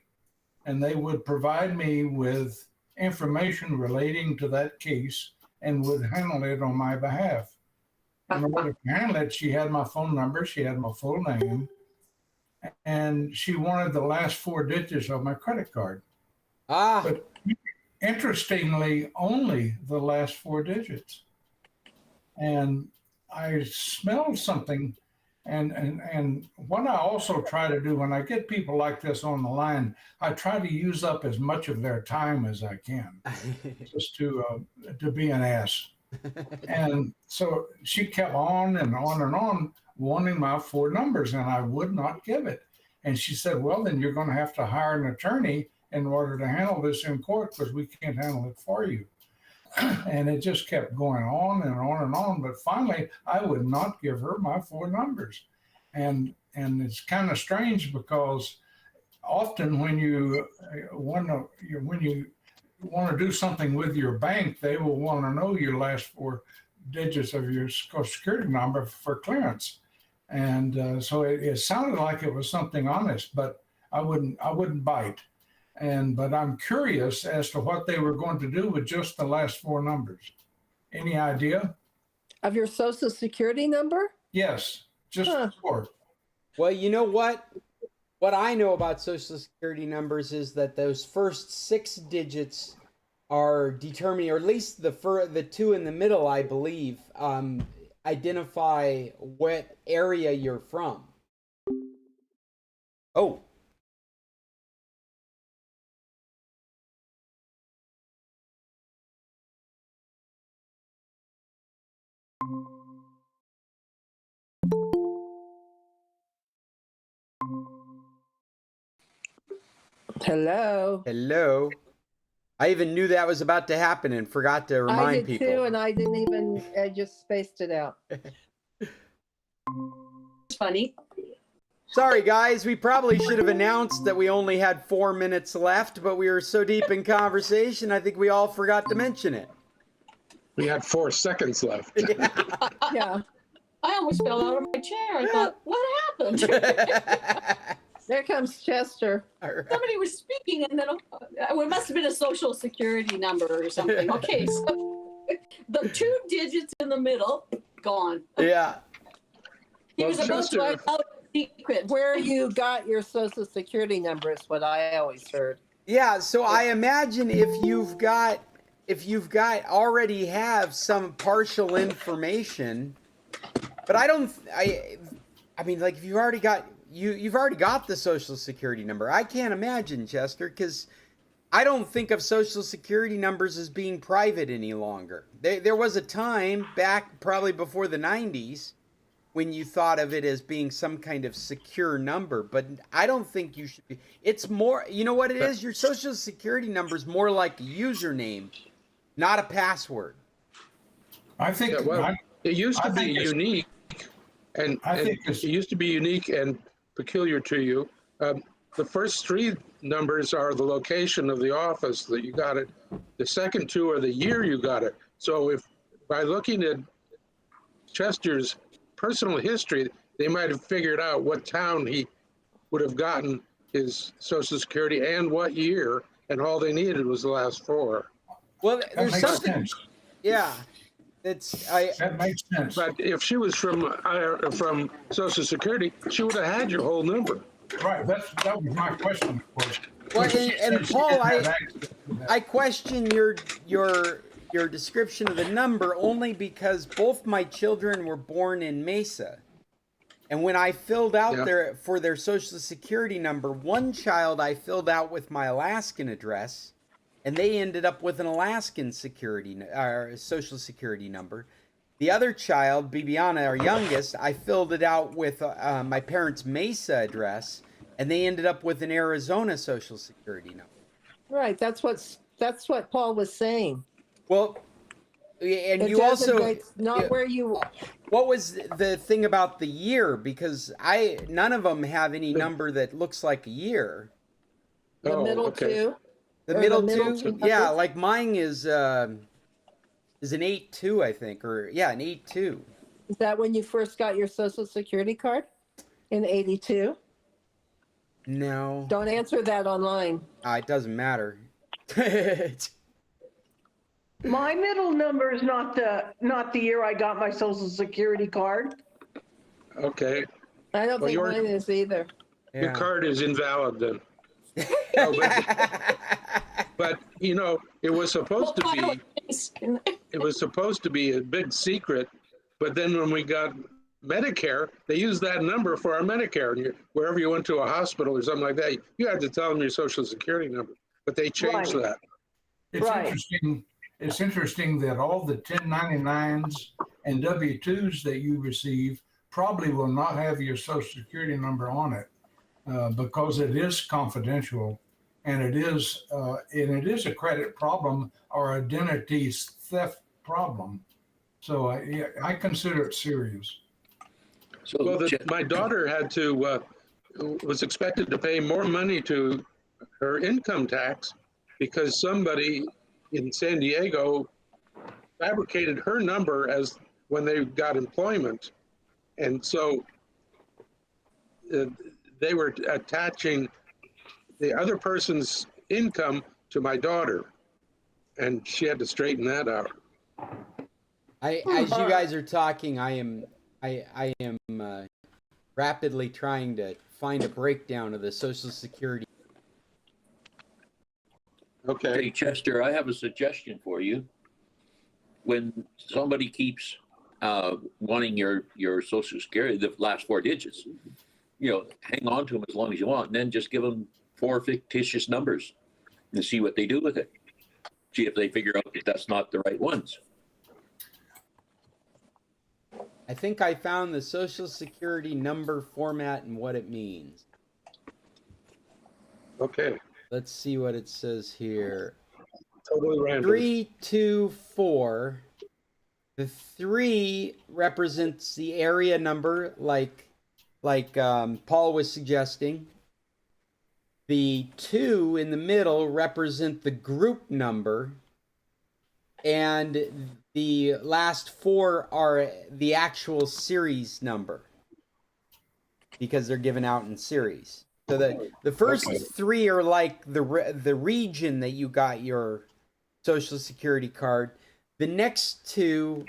and they would provide me with information relating to that case and would handle it on my behalf. In order to handle it, she had my phone number, she had my full name, and she wanted the last four digits of my credit card. Ah, But interestingly, only the last four digits. And I smelled something And what I also try to do when I get people like this on the line, I try to use up as much of their time as I can, just to be an ass. And so she kept on and on and on, wanting my 4 numbers, and I would not give it. And she said, well, then you're going to have to hire an attorney in order to handle this in court, because we can't handle it for you. And it just kept going on and on and on. But finally, I would not give her my 4 numbers. And it's kind of strange, because often when you want to do something with your bank, they will want to know your last 4 digits of your Social Security number for clearance. And so it sounded like it was something honest, but I wouldn't bite. But I'm curious as to what they were going to do with just the last 4 numbers. Any idea? Of your Social Security number? Yes, just 4. Well, you know what? What I know about Social Security numbers is that those first 6 digits are determining, or at least the 2 in the middle, I believe, identify what area you're from. Oh. Hello. Hello. I even knew that was about to happen and forgot to remind I did people. too, and I just spaced it out. It's funny. Sorry, guys. We probably should have announced that we only had 4 minutes left, but we were so deep in conversation, I think we all forgot to mention it. We had 4 seconds left. Yeah. I almost fell out of my chair. I thought, what happened? There comes Chester. Somebody was speaking, and then it must have been a Social Security number or something. Okay, so the 2 digits in the middle, gone. Yeah. He Well, was about Chester- to find out a secret. Where you got your Social Security number is what I always heard. Yeah, so I imagine if you've got already have some partial information, but I mean, like, if you've already got you've already got the Social Security number. I can't imagine, Chester, because I don't think of Social Security numbers as being private any longer. There was a time back probably before the 90s when you thought of it as being some kind of secure number, but I don't think you should be. It's more, you know what it is? Your Social Security number is more like a username, not a password. I think, Yeah, well, it used to be unique, and it used to be unique and peculiar to you. The first 3 numbers are the location of the office that you got it. The second 2 are the year you got it. So if by looking at Chester's personal history, they might have figured out what town he would have gotten his Social Security and what year, and all they needed was the last 4. Well, that there's makes something. sense. Yeah, That makes sense. But if she was from Social Security, she would have had your whole number. Right, that was my question, of course. Well, She and said she Paul, didn't have access to that. I question your description of the number only because both my children were born in Mesa. And when I filled out their Social Security number, one child I filled out with my Alaskan address, and they ended up with an Alaskan Social Security number. The other child, Bibiana, our youngest, I filled it out with my parents' Mesa address, and they ended up with an Arizona Social Security number. Right. That's what Paul was saying. Well, and It you doesn't- also it's not where you. what was the thing about the year? Because none of them have any number that looks like a year. The middle 2. The Or middle the middle two, two yeah, numbers? like mine is an 8-2, I think, or an 8-2. Is that when you first got your Social Security card? In 82? No, Don't answer that online. it doesn't matter. My middle number is not the year I got my Social Security card. Okay, I don't Well, think yours- mine is either. your Yeah. card is invalid then. No, but you know, it was supposed to be a big secret, but then when we got Medicare, they use that number for our Medicare. And wherever you went to a hospital or something like that, you had to tell them your social security number. But they changed Right. that. It's Right. interesting. It's interesting that all the 1099s and W-2s that you receive probably will not have your social security number on it because it is confidential, and it is a credit problem or identity theft problem. So I consider it serious. So, Well, my daughter was expected to pay more money to her income tax because somebody in San Diego fabricated her number as when they got employment. And so they were attaching the other person's income to my daughter, and she had to straighten that out. As you guys are talking, I am rapidly trying to find a breakdown of the Social Security. Okay. Hey, Chester, I have a suggestion for you. When somebody keeps wanting your social security, the last 4 digits, hang on to them as long as you want, and then just give them 4 fictitious numbers and see what they do with it. See if they figure out that that's not the right ones. I think I found the Social Security number format and what it means. Okay. Let's see what it says here. Totally random. 324. The 3 represents the area number, like Paul was suggesting. The 2 in the middle represent the group number, and the last 4 are the actual series number because they're given out in series. So the first 3 are like the region that you got your Social Security card. The next 2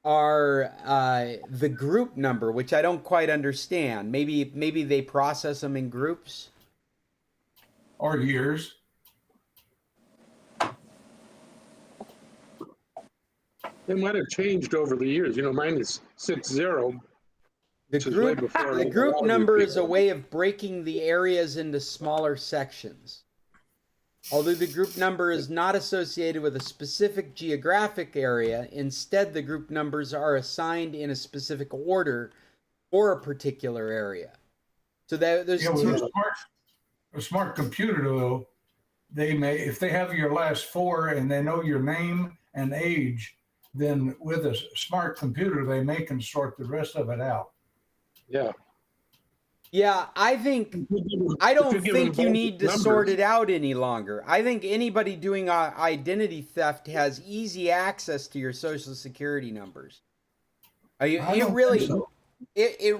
are the group number, which I don't quite understand. Maybe they process them in groups or years. They might have changed over the years. Mine is 60. The group number is a way of breaking the areas into smaller sections. Although the group number is not associated with a specific geographic area, instead the group numbers are assigned in a specific order for a particular area. So there's a smart computer, though, if they have your last 4 and they know your name and age, then with a smart computer, they can sort the rest of it out. Yeah. Yeah, I don't think you need to sort it out any longer. I think anybody doing identity theft has easy access to your Social Security numbers. It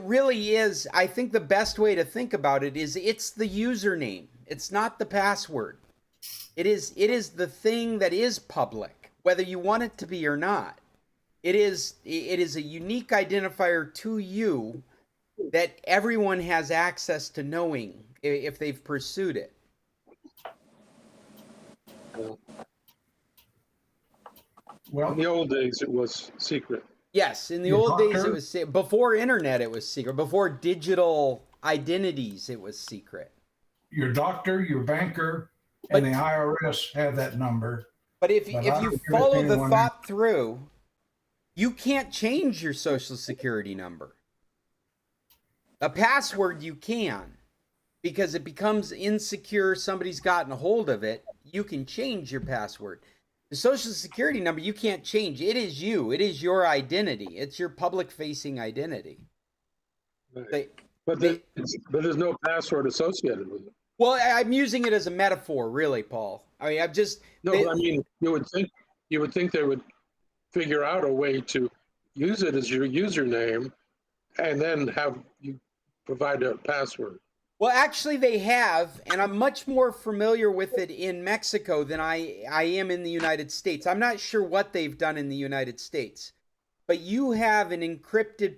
really is. I think the best way to think about it is it's the username. It's not the password. It is the thing that is public, whether you want it to be or not. It is a unique identifier to you that everyone has access to knowing if they've pursued it. Well, in the old days, it was secret. Yes, in the old days, it was before internet. It was secret. Before digital identities, it was secret. Your doctor, your banker, and the IRS have that number. But if you follow the thought through, you can't change your Social Security number. A password you can, because it becomes insecure. Somebody's gotten a hold of it. You can change your password. The Social Security number you can't change. It is you. It is your identity. It's your public-facing identity. Right. But there's no password associated with it. Well, I'm using it as a metaphor, really, Paul. I mean, you would think they would figure out a way to use it as your username, and then have you provide a password. Well, actually, they have, and I'm much more familiar with it in Mexico than I am in the United States. I'm not sure what they've done in the United States, but you have an encrypted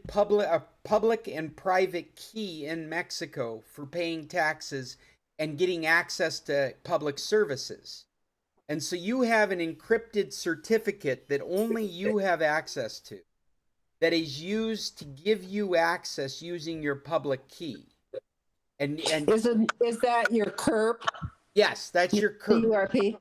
public and private key in Mexico for paying taxes and getting access to public services. And so you have an encrypted certificate that only you have access to. that is used to give you access using your public key. And Is that your CURP? yes, that's your CURP. CURP?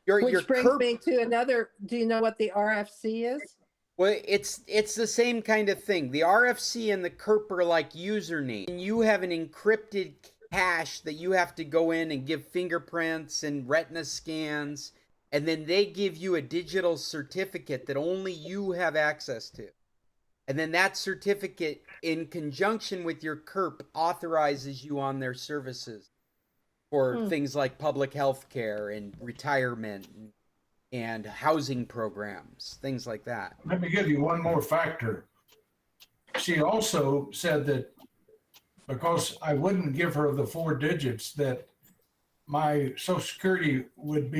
Your Which brings CURP. me to another. Do you know what the RFC is? Well, it's the same kind of thing. The RFC and the CURP are like username. And you have an encrypted cache that you have to go in and give fingerprints and retina scans, and then they give you a digital certificate that only you have access to. And then that certificate, in conjunction with your CURP, authorizes you on their services for things like public health care and retirement and housing programs, things like that. Let me give you one more factor. She also said that because I wouldn't give her the 4 digits, that my Social Security would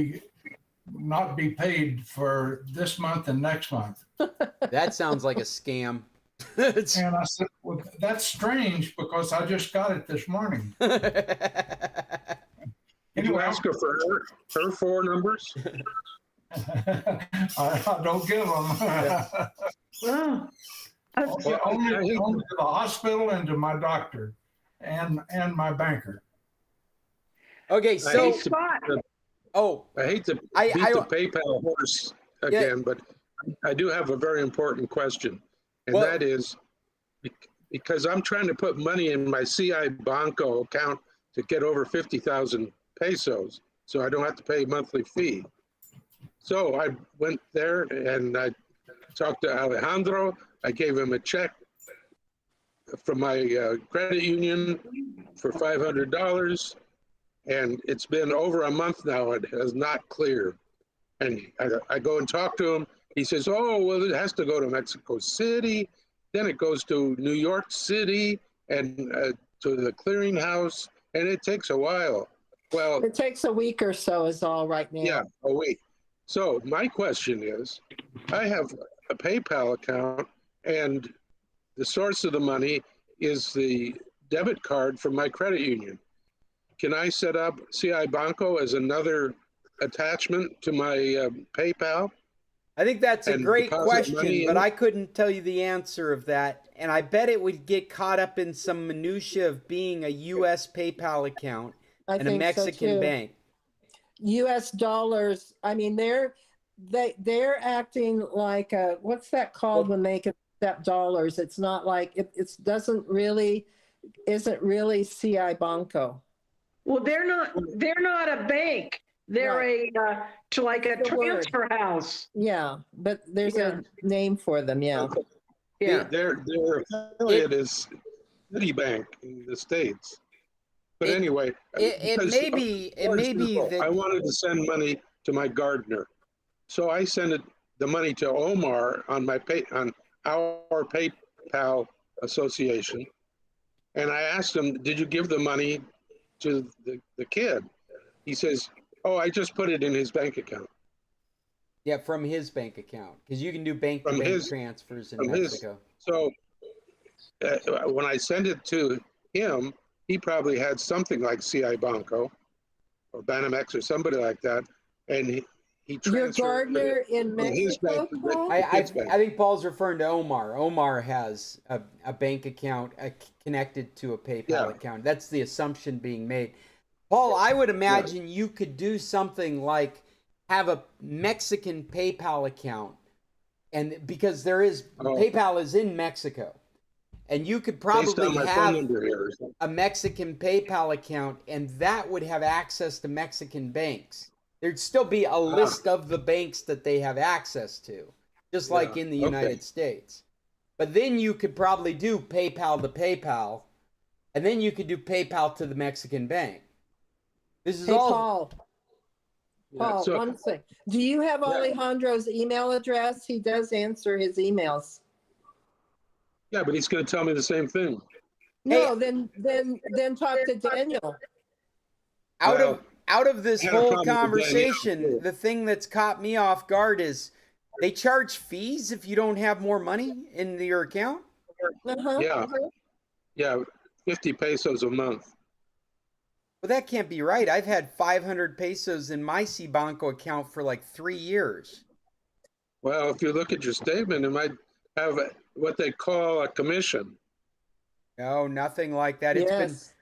not be paid for this month and next month. That sounds like a scam. And I said, well, that's strange because I just got it this morning. Did you ask her for her 4 numbers? I don't give them. Only to the hospital and to my doctor and my banker. Okay, so I hate to beat the PayPal horse again, but I do have a very important question, and that is because I'm trying to put money in my CI Banco account to get over 50,000 pesos, so I don't have to pay a monthly fee. So I went there and I talked to Alejandro. I gave him a check from my credit union for $500, and it's been over a month now. It has not cleared. And I go and talk to him. He says, oh, well, it has to go to Mexico City. Then it goes to New York City and to the clearinghouse, and it takes a while. Well, it takes a week or so is all right now. Yeah, a week. So my question is, I have a PayPal account, and the source of the money is the debit card from my credit union. Can I set up CI Banco as another attachment to my PayPal? I think that's a great question, but I it? couldn't tell you the answer of that. And I bet it would get caught up in some minutia of being a U.S. PayPal account and a Mexican bank. U.S. dollars. I mean, they're acting like what's that called when they can accept dollars? It's not like it isn't really CI Banco. Well, they're not a bank. They're a transfer house. Yeah, but there's a name for them. Yeah. Yeah. Their affiliate is Citibank in the States. But anyway, it may be that I wanted to send money to my gardener, so I sent the money to Omar on our PayPal association, and I asked him, "Did you give the money to the kid?" He says, "Oh, I just put it in his bank account." Yeah, from his bank account, because you can do bank-to-bank transfers in Mexico. So when I send it to him, he probably had something like CI Banco or Banamex or somebody like that, and he transferred. Your gardener in Mexico? I think Paul's referring to Omar. Omar has a bank account connected to a PayPal account. That's the assumption being made. Paul, I would imagine you could do something like have a Mexican PayPal account, and because PayPal is in Mexico. And you could probably have a Mexican PayPal account, and that would have access to Mexican banks. There'd still be a list of the banks that they have access to, just like in the United States. But then you could probably do PayPal to PayPal, and then you could do PayPal to the Mexican bank. This is all. Paul, one thing. Do you have Alejandro's email address? He does answer his emails. Yeah, but he's going to tell me the same thing. No, then talk to Daniel. Out of this whole conversation, the thing that's caught me off guard is they charge fees if you don't have more money in your account. Yeah, 50 pesos a month. Well, that can't be right. I've had 500 pesos in my Cibanco account for like 3 years. Well, if you look at your statement, it might have what they call a commission. No, nothing like that. It's been Yes.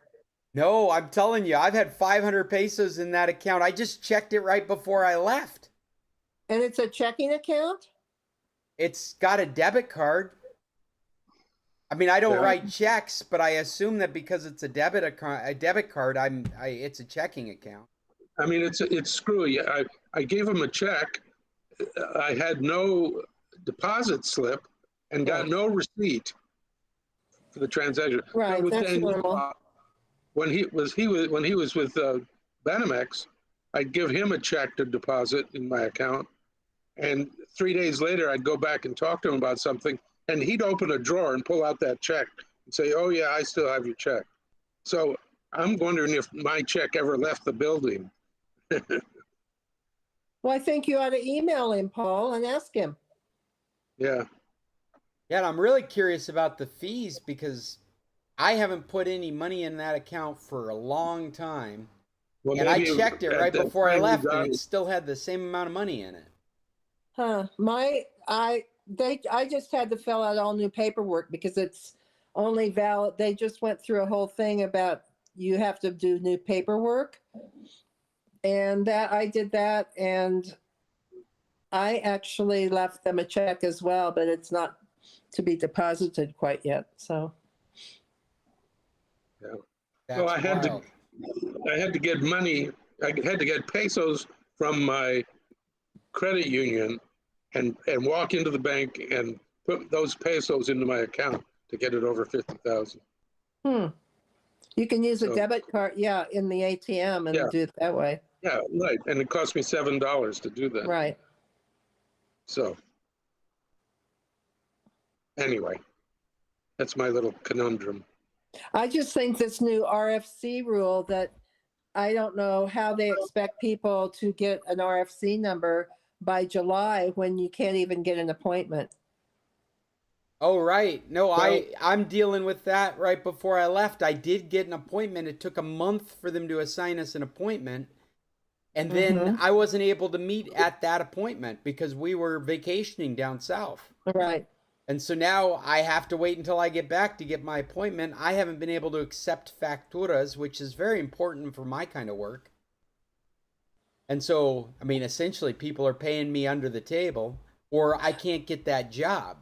no. I'm telling you, I've had 500 pesos in that account. I just checked it right before I left. And it's a checking account? It's got a debit card. I mean, I don't Yeah. write checks, but I assume that because it's a debit card, it's a checking account. I mean, it's screwy. I gave him a check. I had no deposit slip and got Right. no receipt for the transaction. Right, I was that's saying, normal. when he was with Banamex, I'd give him a check to deposit in my account, and 3 days later I'd go back and talk to him about something, and he'd open a drawer and pull out that check and say, "Oh yeah, I still have your check." So I'm wondering if my check ever left the building. Well, I think you ought to email him, Paul, and ask him. Yeah. Yeah, and I'm really curious about the fees because I haven't put any money in that account for a long time. Well, And I maybe checked it at right that before I time you left, got and it. it still had the same amount of money in it. Huh, I just had to fill out all new paperwork because it's only valid, they just went through a whole thing about you have to do new paperwork. And I did that, and I actually left them a check as well, but it's not to be deposited quite yet, so. That's Well, I had wild. to get money. I had to get pesos from my credit union and walk into the bank and put those pesos into my account to get it over 50,000. You can use a So- debit card, yeah, in the ATM and Yeah. do it that way, Yeah, right. And it cost me $7 to do that. right? So anyway, that's my little conundrum. I just think this new RFC rule that I don't know how they expect people to get an RFC number by July when you can't even get an appointment. Oh, right. No, Well- I'm dealing with that right before I left. I did get an appointment. It took a month for them to assign us an appointment. And then I wasn't able to meet at that appointment because we were vacationing down south. Right. And so now I have to wait until I get back to get my appointment. I haven't been able to accept facturas, which is very important for my kind of work. And so, I mean, essentially people are paying me under the table or I can't get that job.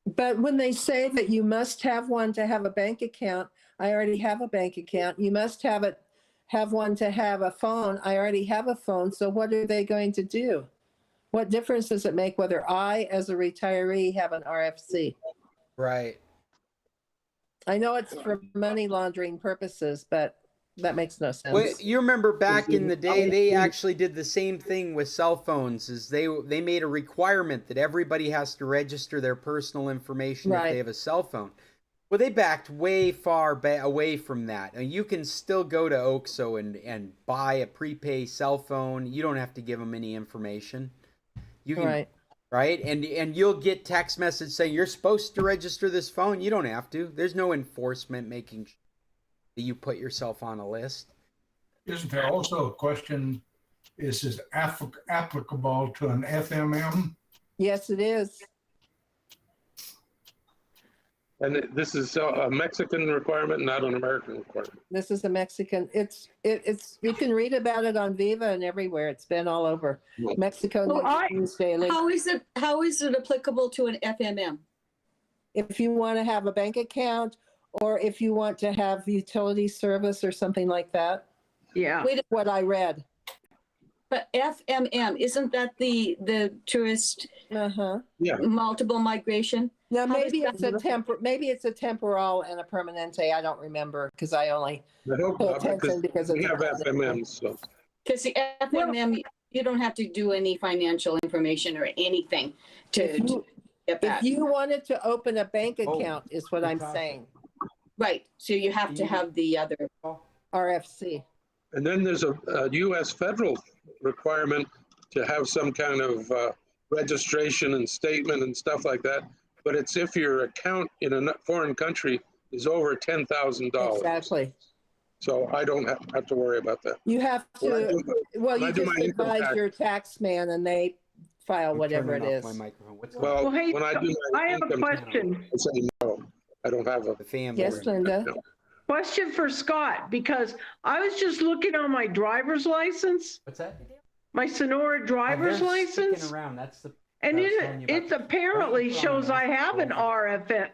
But when they say that you must have one to have a bank account, I already have a bank account. You must have one to have a phone. I already have a phone. So what are they going to do? What difference does it make whether I, as a retiree, have an RFC? Right. I know it's for money laundering purposes, but that makes no sense. Well, you remember back in the day, they actually did the same thing with cell phones. Is they made a requirement that everybody has to register their personal information if Right. they have a cell phone. Well, they backed way far away from that. And you can still go to OXO and buy a prepay cell phone. You don't have to give them any information. You can, Right. right? And you'll get text message saying you're supposed to register this phone. You don't have to. There's no enforcement making sure that you put yourself on a list. Isn't there also a question, is this applicable to an FMM? Yes, it is. And this is a Mexican requirement, not an American requirement. This is a Mexican. It's you can read about it on Viva and everywhere. It's been all over. Well, Mexico Well, News Daily. How is it applicable to an FMM? If you want to have a bank account or if you want to have utility service or something like that. Yeah. Wait, What I read. but FMM, isn't that the tourist Uh-huh. multiple migration? Now, How maybe does it's that maybe it's a temporal and a permanente. I don't remember because I only I hope pay not, attention because of we the have permanente. FMMs, so. Because the FMM, you don't have to do any financial information or anything to get If that. you wanted to open a bank Oh, account, is what good I'm topic. saying. Right, so you have to have the other. RFC. And then there's a US federal requirement to have some kind of registration and statement and stuff like that. But it's if your account in a foreign country is over $10,000. Exactly. So I don't have to worry about that. You have When I to, do- well, when I you do just my income advise tax- your tax man and they file, I'm whatever it turning is. off my microphone. What's going on? Well, Well, hey, when I do my I have a income, question. I say no. I don't have a. The family. Yes, Linda. Question for Scott, because I was just looking on my driver's license, What's that? my Sonora driver's They're sticking license, around. That's the. and I was telling you about. it apparently Why don't you put on a shows I mask? have an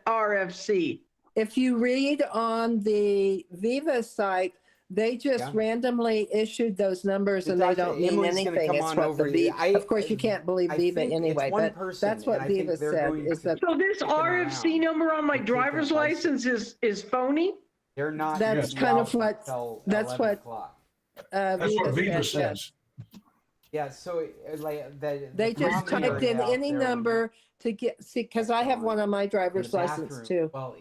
RFC. If you read on the Viva site, they just Yeah. randomly issued those numbers and Dr. they don't mean Emily's gonna anything. come It's on what over the here. Viva, of course, you can't believe I Viva think it's anyway, one but person, that's what and I think Viva they're said going is to- that So this Sticking RFC around number on my to take driver's his license. license is phony? They're not. That's gonna be kind of out what- until that's 11 what- o'clock. That's what Viva said, yes. says. Yeah. So like the. They the just common typed area in out any there number to get, see, because I have one on my in the driver's license bathroom- too. Well,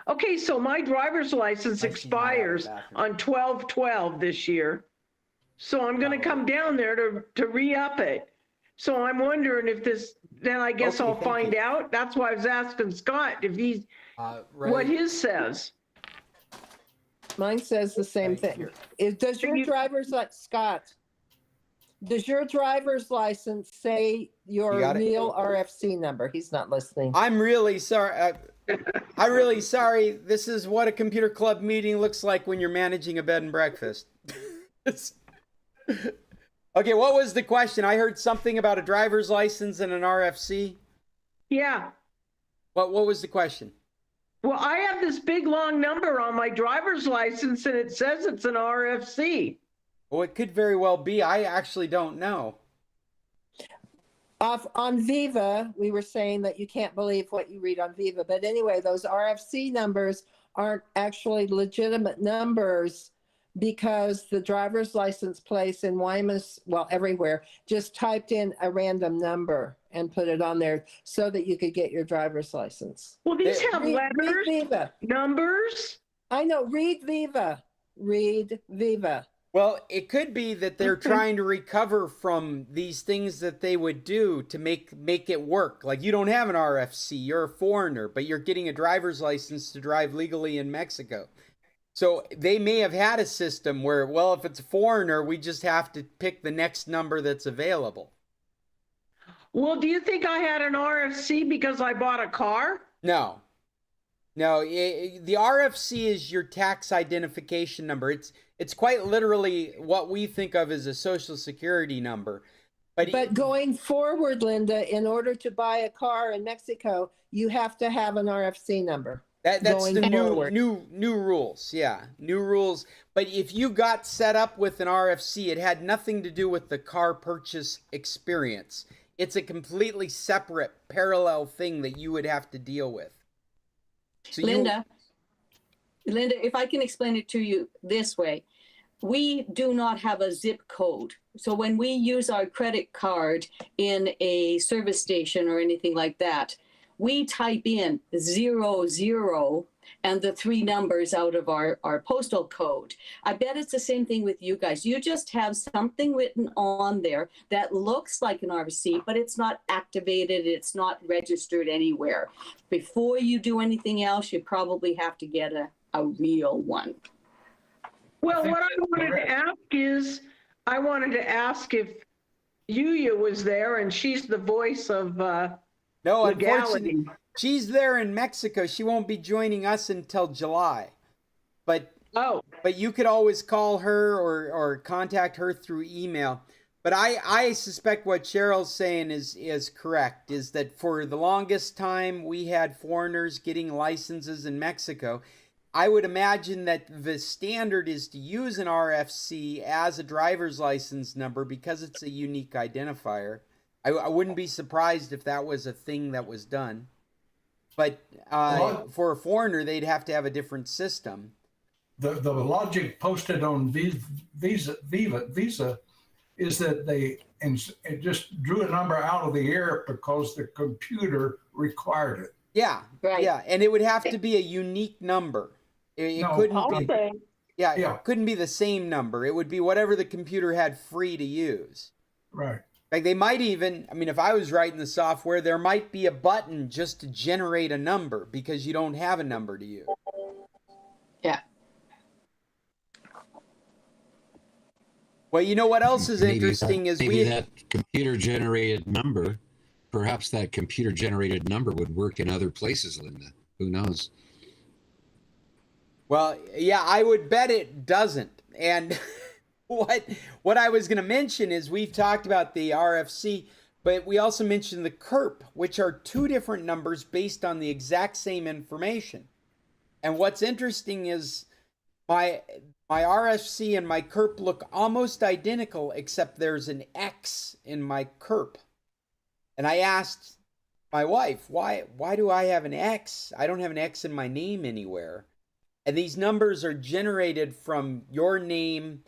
Okay, so my driver's license I see not out of the expires bathroom. on 12/12 this year. So I'm gonna come down there to re-up it. So I'm wondering if this, then I guess Okay, I'll thank find you. out. That's why I was asking Scott if he's, right. what his says. Mine says the same Right thing. here. Does your driver's Scott, does your driver's license say You your got it? real RFC number? He's not listening. I'm really sorry. I'm really sorry. This is what a computer club meeting looks like when you're managing a bed and breakfast. Okay, what was the question? I heard something about a driver's license and an RFC. Yeah. What was the question? Well, I have this big long number on my driver's license and it says it's an RFC. Well, it could very well be. I actually don't know. Off on Viva, we were saying that you can't believe what you read on Viva. But anyway, those RFC numbers aren't actually legitimate numbers because the driver's license place in Wymus, well, everywhere, just typed in a random number and put it on there so that you could get your driver's license. Well, these have Read letters, Viva. numbers. I know, read Viva. Read Viva. Well, it could be that they're trying to recover from these things that they would do to make it work. Like you don't have an RFC, you're a foreigner, but you're getting a driver's license to drive legally in Mexico. So they may have had a system where, well, if it's a foreigner, we just have to pick the next number that's available. Well, do you think I had an RFC because I bought a car? No. The RFC is your tax identification number. It's quite literally what we think of as a social security number. But going forward, Linda, in order to buy a car in Mexico, you have to have an RFC number. That's going the forward. new rules. Yeah, new rules. But if you got set up with an RFC, it had nothing to do with the car purchase experience. It's a completely separate, parallel thing that you would have to deal with. So Linda, if I can explain it to you this way, we do not have a zip code. So when we use our credit card in a service station or anything like that, we type in 00 and the 3 numbers out of our postal code. I bet it's the same thing with you guys. You just have something written on there that looks like an RFC, but it's not activated. It's not registered anywhere. Before you do anything else, you probably have to get a real one. Well, what I wanted to ask is, I wanted to ask if Yuya was there and she's the voice of no, legality. unfortunately, she's there in Mexico. She won't be joining us until July. But you could always call her or contact her through email. But I suspect what Cheryl's saying is correct, is that for the longest time we had foreigners getting licenses in Mexico. I would imagine that the standard is to use an RFC as a driver's license number because it's a unique identifier. I wouldn't be surprised if that was a thing that was done. But for a foreigner, they'd have to have a different system. The logic posted on Visa is that it just drew a number out of the air because the computer required it. Yeah, Right. yeah, and it would have to be a unique number. It couldn't be. Okay. Yeah, Yeah. it couldn't be the same number. It would be whatever the computer had free to use. Right. Like they might even, I mean, if I was writing the software, there might be a button just to generate a number because you don't have a number to use. Yeah. Well, you know what else is Maybe interesting is maybe that computer generated number perhaps that computer generated number would work in other places, Linda. Who knows? Well, yeah, I would bet it doesn't. And what I was going to mention is we've talked about the RFC, but we also mentioned the CURP, which are two different numbers based on the exact same information. And what's interesting is my RFC and my CURP look almost identical, except there's an X in my CURP. And I asked my wife, why do I have an X? I don't have an X in my name anywhere. And these numbers are generated from your name,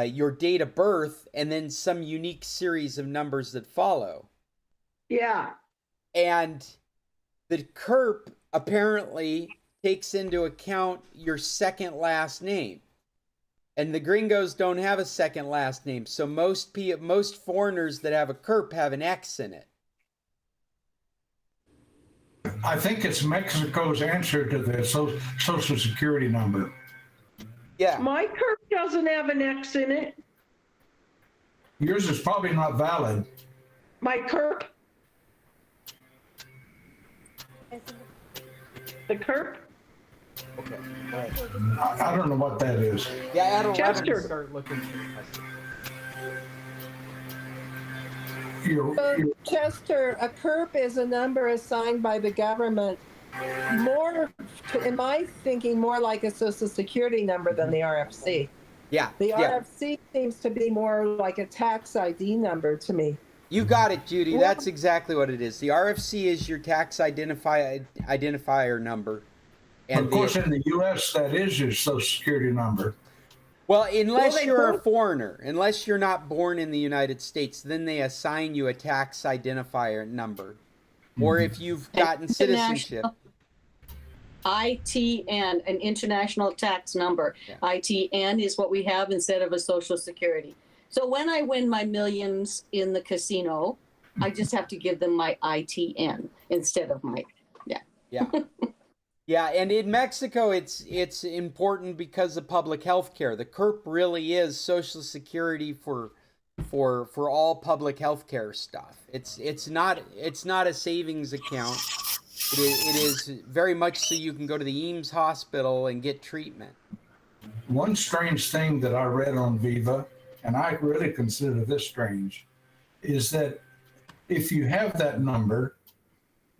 your date of birth, and then some unique series of numbers that follow. Yeah. And the CURP apparently takes into account your second last name. And the gringos don't have a second last name. So most foreigners that have a CURP have an X in it. I think it's Mexico's answer to the Social Security number. Yeah. My CURP doesn't have an X in it. Yours is probably not valid. My CURP. The CURP. Okay. All right. I don't know what that is. Yeah, at 11, Chester. start looking. Chester, a CURP is a number assigned by the government, more, in my thinking, more like a Social Security number than the RFC. Yeah. The yeah. RFC seems to be more like a tax ID number to me. You got it, Judy. That's exactly what it is. The RFC is your tax identifier number. And of course, in the U.S., that is your Social Security number. Well, unless you're a foreigner, unless you're not born in the United States, then they assign you a tax identifier number. Or if you've gotten citizenship. ITN, an international tax number. Yeah. ITN is what we have instead of a Social Security. So when I win my millions in the casino, I just have to give them my ITN instead of my, Yeah. Yeah, and in Mexico, it's important because of public health care. The CURP really is Social Security for all public health care stuff. It's not a savings account. It is very much so you can go to the Eames Hospital and get treatment. One strange thing that I read on Viva, and I really consider this strange, is that if you have that number,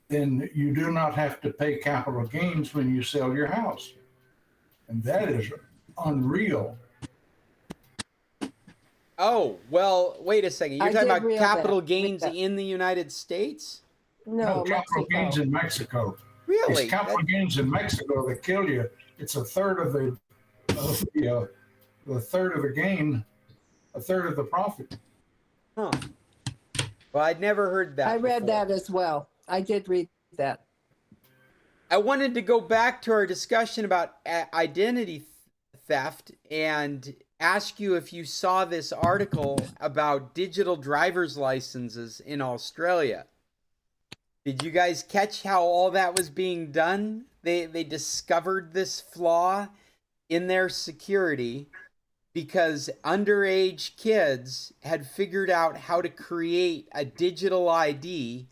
then you do not have to pay capital gains when you sell your house. And that is unreal. Oh, well, wait a second. You're I talking did about read capital that. gains Read that. in the United States? No, capital Mexico. gains in Mexico. Really? It's capital gains in Mexico that kill you. It's a third of the third of the gain, a third of the profit. Huh. Well, I'd never heard that I read before. that as well. I did read that. I wanted to go back to our discussion about identity theft and ask you if you saw this article about digital driver's licenses in Australia. Did you guys catch how all that was being done? They discovered this flaw in their security because underage kids had figured out how to create a digital ID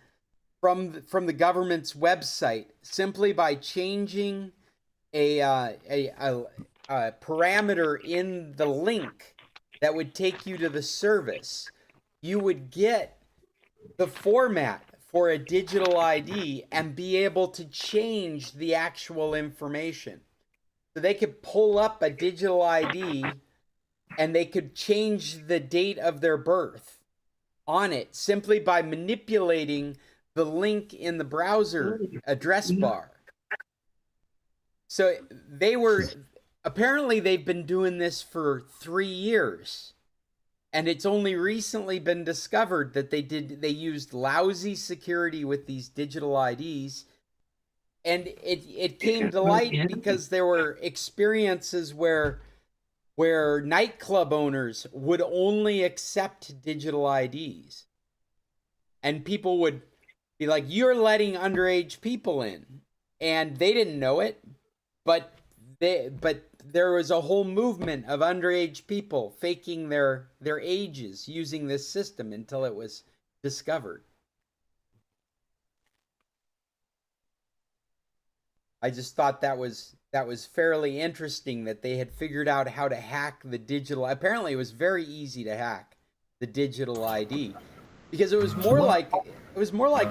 from the government's website simply by changing a parameter in the link that would take you to the service. You would get the format for a digital ID and be able to change the actual information. So they could pull up a digital ID and they could change the date of their birth on it simply by manipulating the link in the browser address bar. So apparently they've been doing this for 3 years. And it's only recently been discovered that they used lousy security with these digital IDs. And it came to light because there were experiences where nightclub owners would only accept digital IDs. And people would be like, you're letting underage people in. And they didn't know it, but there was a whole movement of underage people faking their ages using this system until it was discovered. I just thought that was fairly interesting that they had figured out how to hack the digital. Apparently, it was very easy to hack the digital ID because it was more like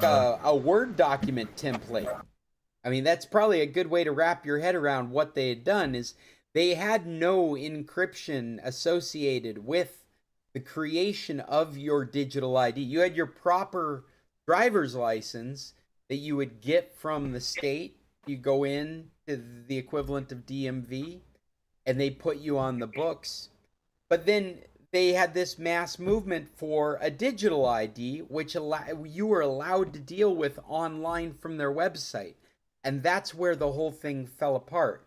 a Word document template. I mean, that's probably a good way to wrap your head around what they had done is they had no encryption associated with the creation of your digital ID. You had your proper driver's license that you would get from the state. You go in to the equivalent of DMV and they put you on the books. But then they had this mass movement for a digital ID, which you were allowed to deal with online from their website. And that's where the whole thing fell apart.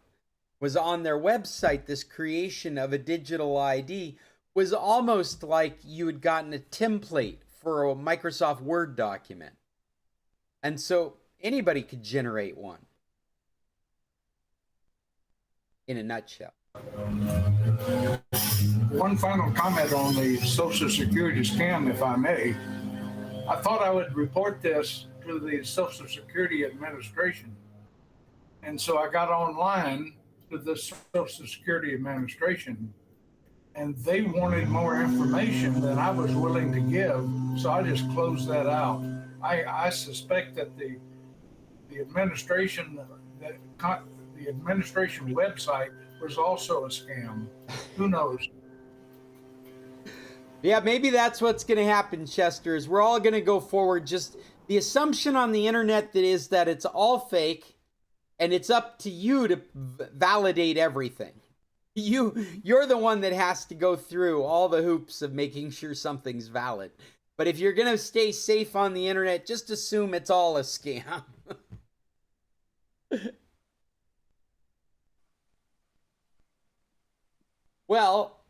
Was on their website, this creation of a digital ID was almost like you had gotten a template for a Microsoft Word document. And so anybody could generate one. In a nutshell. One final comment on the Social Security scam, if I may. I thought I would report this to the Social Security Administration. And so I got online to the Social Security Administration, and they wanted more information than I was willing to give. So I just closed that out. I suspect that the administration, the administration website was also a scam. Who knows? Yeah, maybe that's what's going to happen, Chester, is we're all going to go forward. Just the assumption on the internet that it's all fake, and it's up to you to validate everything. You're the one that has to go through all the hoops of making sure something's valid. But if you're going to stay safe on the internet, just assume it's all a scam. Well,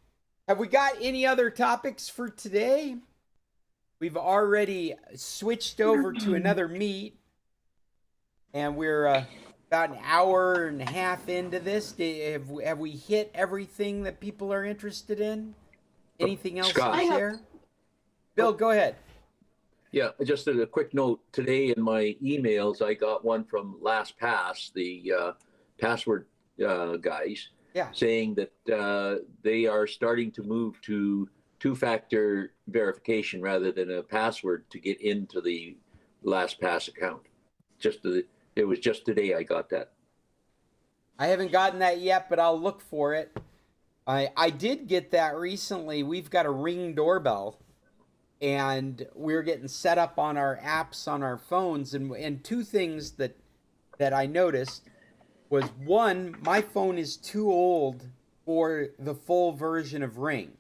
have we got any other topics for today? We've already switched over to another meet, and we're about an hour and a half into this. Have we hit everything that people are interested in? Anything else Scott. to share? Bill, go ahead. Yeah, just a quick note. Today in my emails, I got one from LastPass, the password guys, saying that they are starting to move to two-factor verification rather than a password to get into the LastPass account. It was just today I got that. I haven't gotten that yet, but I'll look for it. I did get that recently. We've got a Ring doorbell, and we're getting set up on our apps on our phones. And two things that I noticed was, one, my phone is too old for the full version of Ring.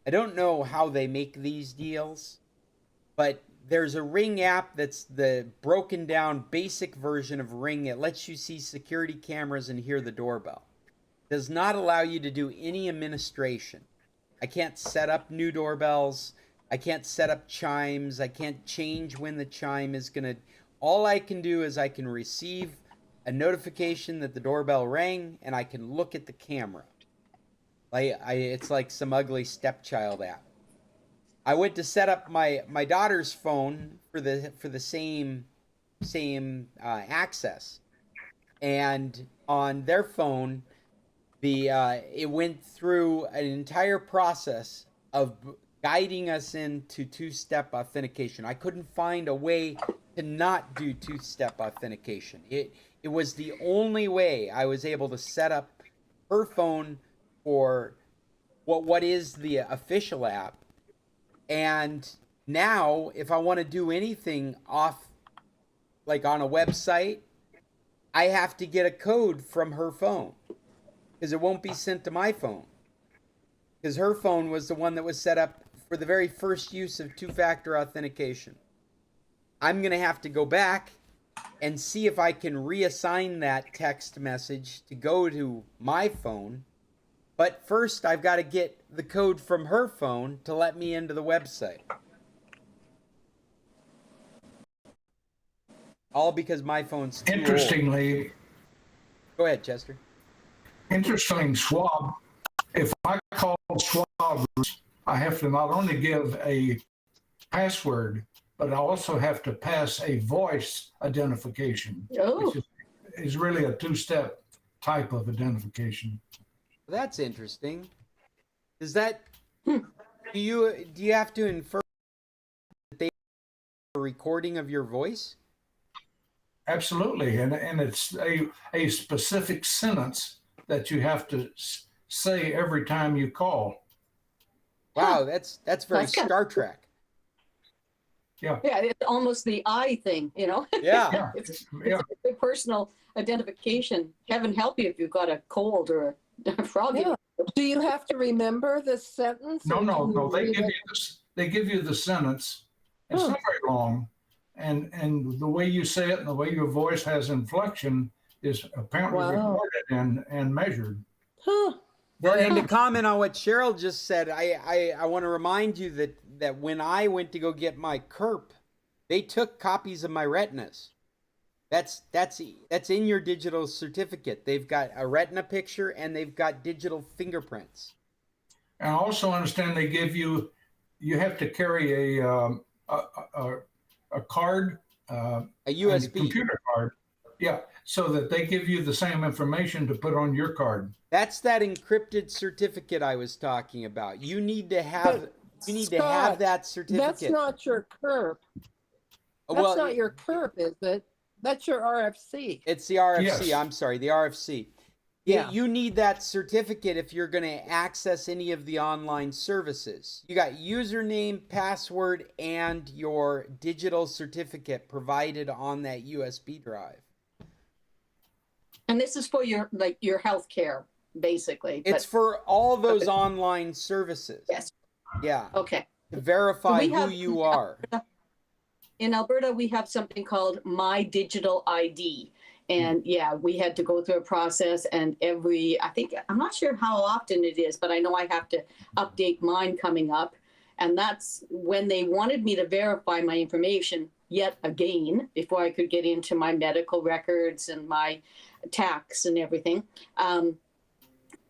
I don't know how they make these deals, but there's a Ring app that's the broken down basic version of Ring. It lets you see security cameras and hear the doorbell. Does not allow you to do any administration. I can't set up new doorbells. I can't set up chimes. I can't change when the chime is going to... All I can do is I can receive a notification that the doorbell rang, and I can look at the camera. It's like some ugly stepchild app. I went to set up my daughter's phone for the same access, and on their phone, it went through an entire process of guiding us into two-step authentication. I couldn't find a way to not do two-step authentication. It was the only way I was able to set up her phone for what is the official app. And now, if I want to do anything off, like on a website, I have to get a code from her phone, because it won't be sent to my phone, because her phone was the one that was set up for the very first use of two-factor authentication. I'm going to have to go back and see if I can reassign that text message to go to my phone. But first, I've got to get the code from her phone to let me into the website. All because my phone's too Interestingly, old. Go ahead, Chester. Interesting, Schwab. If I call Schwab, I have to not only give a password, but I also have to pass a voice identification. Oh. is really a two-step type of identification. That's interesting. Does that do you have to infer that they have a recording of your voice? Absolutely, and it's a specific sentence that you have to say every time you call. Wow, that's very That's kinda Star Trek. Yeah, it's almost the I thing, you know? Yeah. Yeah, It's yeah. a personal identification. Heaven help you if you've got a cold or a frog in Yeah. your Do you have to remember the sentence? No, or no, can you no. They read give it? you this. They give you the sentence. It's Huh. not very long, and the way you say it and the way your voice has inflection is apparently Wow. recorded and measured. Huh. Well, Very and to nice. comment on what Cheryl just said, I want to remind you that when I went to go get my CURP, they took copies of my retinas. That's in your digital certificate. They've got a retina picture and they've got digital fingerprints. And I also understand they give you have to carry a card, A a USB. computer card. Yeah, so that they give you the same information to put on your card. That's that encrypted certificate I was talking about. You need to have But, to have Scott, that certificate. That's not your CURP. That's well, not your CURP, is it? That's your RFC. It's the RFC. Yes. I'm sorry, the RFC. Yeah. You need that certificate if you're going to access any of the online services. You got username, password, and your digital certificate provided on that USB drive. And this is for your health care, basically. It's for all those online services. Yes. Yeah. Okay. To verify We who have- you are. In Alberta, we have something called My Digital ID. And yeah, we had to go through a process, and I'm not sure how often it is, but I know I have to update mine coming up. And that's when they wanted me to verify my information yet again before I could get into my medical records and my tax and everything.